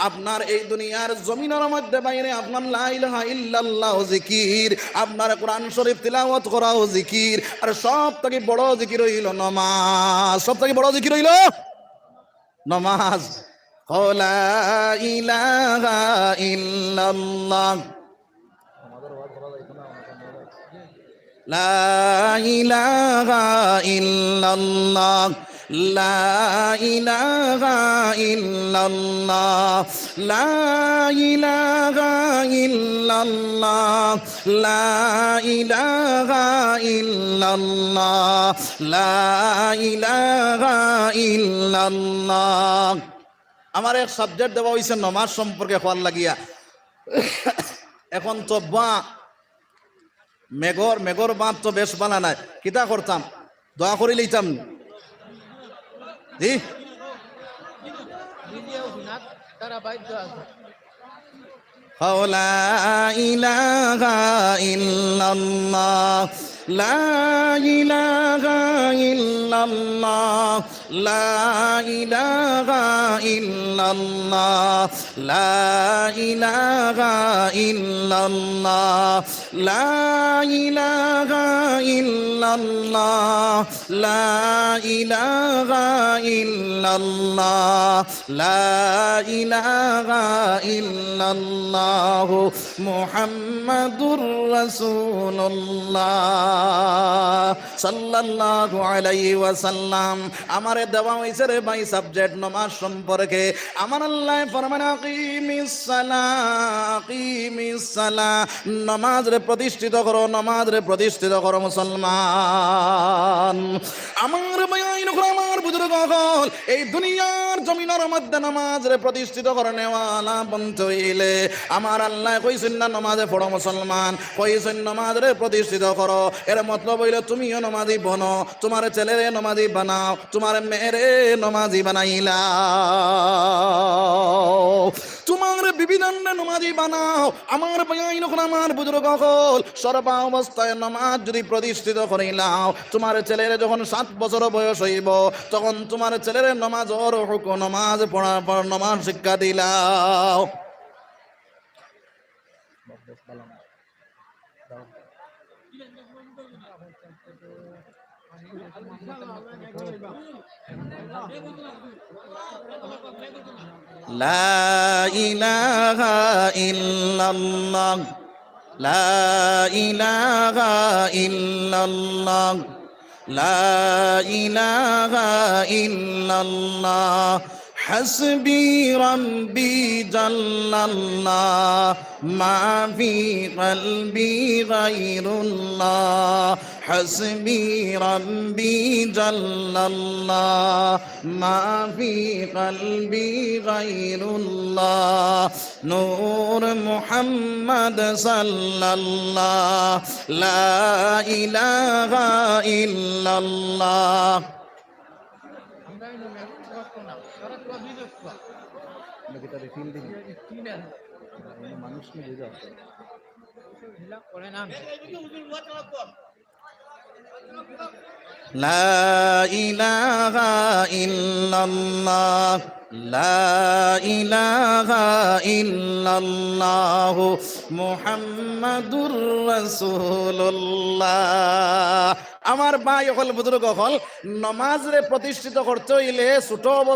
আপনার এই দুনিয়ার জমিনের মধ্যে বাইরে আপনার লা ইলাহা ইল্লাল্লাহ জিকির, আপনার কোরআন শরীফ তিলাওয়াত করাও জিকির, আর সব থেকে বড় জিকির হইল নামাজ। সব থেকে বড় জিকির হইল নামাজ। লা ইলাহা ইল্লাল্লাহ, লা ইলাহা ইল্লাল্লাহ, লা ইলাহা ইল্লাল্লাহ, লা ইলাহা ইল্লাল্লাহ, লা ইলাহা ইল্লাল্লাহ, লা ইলাহা ইল্লাল্লাহ। আমার এক সাবজেক্ট দেওয়া হয়েছে নামাজ সম্পর্কে হওয়ার লাগিয়া। এখন তো মেঘর বাঁধ তো বেশ বানা নাই, কিতা করতাম দোয়া করে লইতাম জি। লা ইলাহা ইল্লাল্লাহ, লা ইলাহা ইল্লাল্লাহ, লা ইলাহা ইল্লাল্লাহ, লা ইলাহা ইল্লাল্লাহ, লা ইলাহা ইল্লাল্লাহ, লা ইলাহা ইল্লাল্লাহ, লা ইলাহা ইল্লাল্লাহ মুহাম্মাদুর রাসূলুল্লাহ সাল্লাল্লাহু আলাইহি ওয়াসাল্লাম। আমারে দেওয়া হইছে রে ভাই সাবজেক্ট নামাজ সম্পর্কে। আমার আল্লাহ ফরমান আকিমিস সালাহ, নামাজ রে প্রতিষ্ঠিত করো, নামাজ রে প্রতিষ্ঠিত করো মুসলমান। আমার ভাই আমার বুজুর্গ হল এই দুনিয়ার জমিনের মধ্যে নামাজ রে প্রতিষ্ঠিত করে নেওয়ালা বন্ধু হইলে আমার আল্লাহ কইছেন না নামাজে পড়ো মুসলমান, কইছেন নামাজ রে প্রতিষ্ঠিত করো। এর মতলব হইলে তুমিও নামাজি বনো, তোমার ছেলেরে নামাজি বানাও, তোমার মেয়েরে নামাজি বানাইলা, তোমার বিবিধানে নামাজি বানাও। আমার ভাইন আমার বুজুর্গ হল সর্বা অবস্থায় নামাজ যদি প্রতিষ্ঠিত করিলাও, তোমার ছেলের যখন 7 বছর বয়স হইব তখন তোমার ছেলের নমাজ ওর হুকুম নমাজ পড়ার পর নমাজ শিক্ষা দিলাও লা ইলাহা ইল্লাল্লাহ লা ইলাহা ইল্লাল্লাহ লা ইলাহা ইল্লাল্লাহ হাসবি রাব্বি জাল্লাল্লাহ মা ফি কলবি গায়রুল্লাহ হাসবি রাব্বি জাল্লাল্লাহ মা ফি কলবি গায়রুল্লাহ নূর মুহাম্মদ সাল্লাল্লাহ লা ইলাহা ইল্লাল্লাহ লা ইলাহা ইল্লাল্লাহ লা ইলাহা ইল্লাল্লাহ মুহাম্মাদুর রাসূলুল্লাহ আমার ভাই হল বুজুর্গ হল নমাজ রে প্রতিষ্ঠিত করতে হইলে ছোট অবস্থা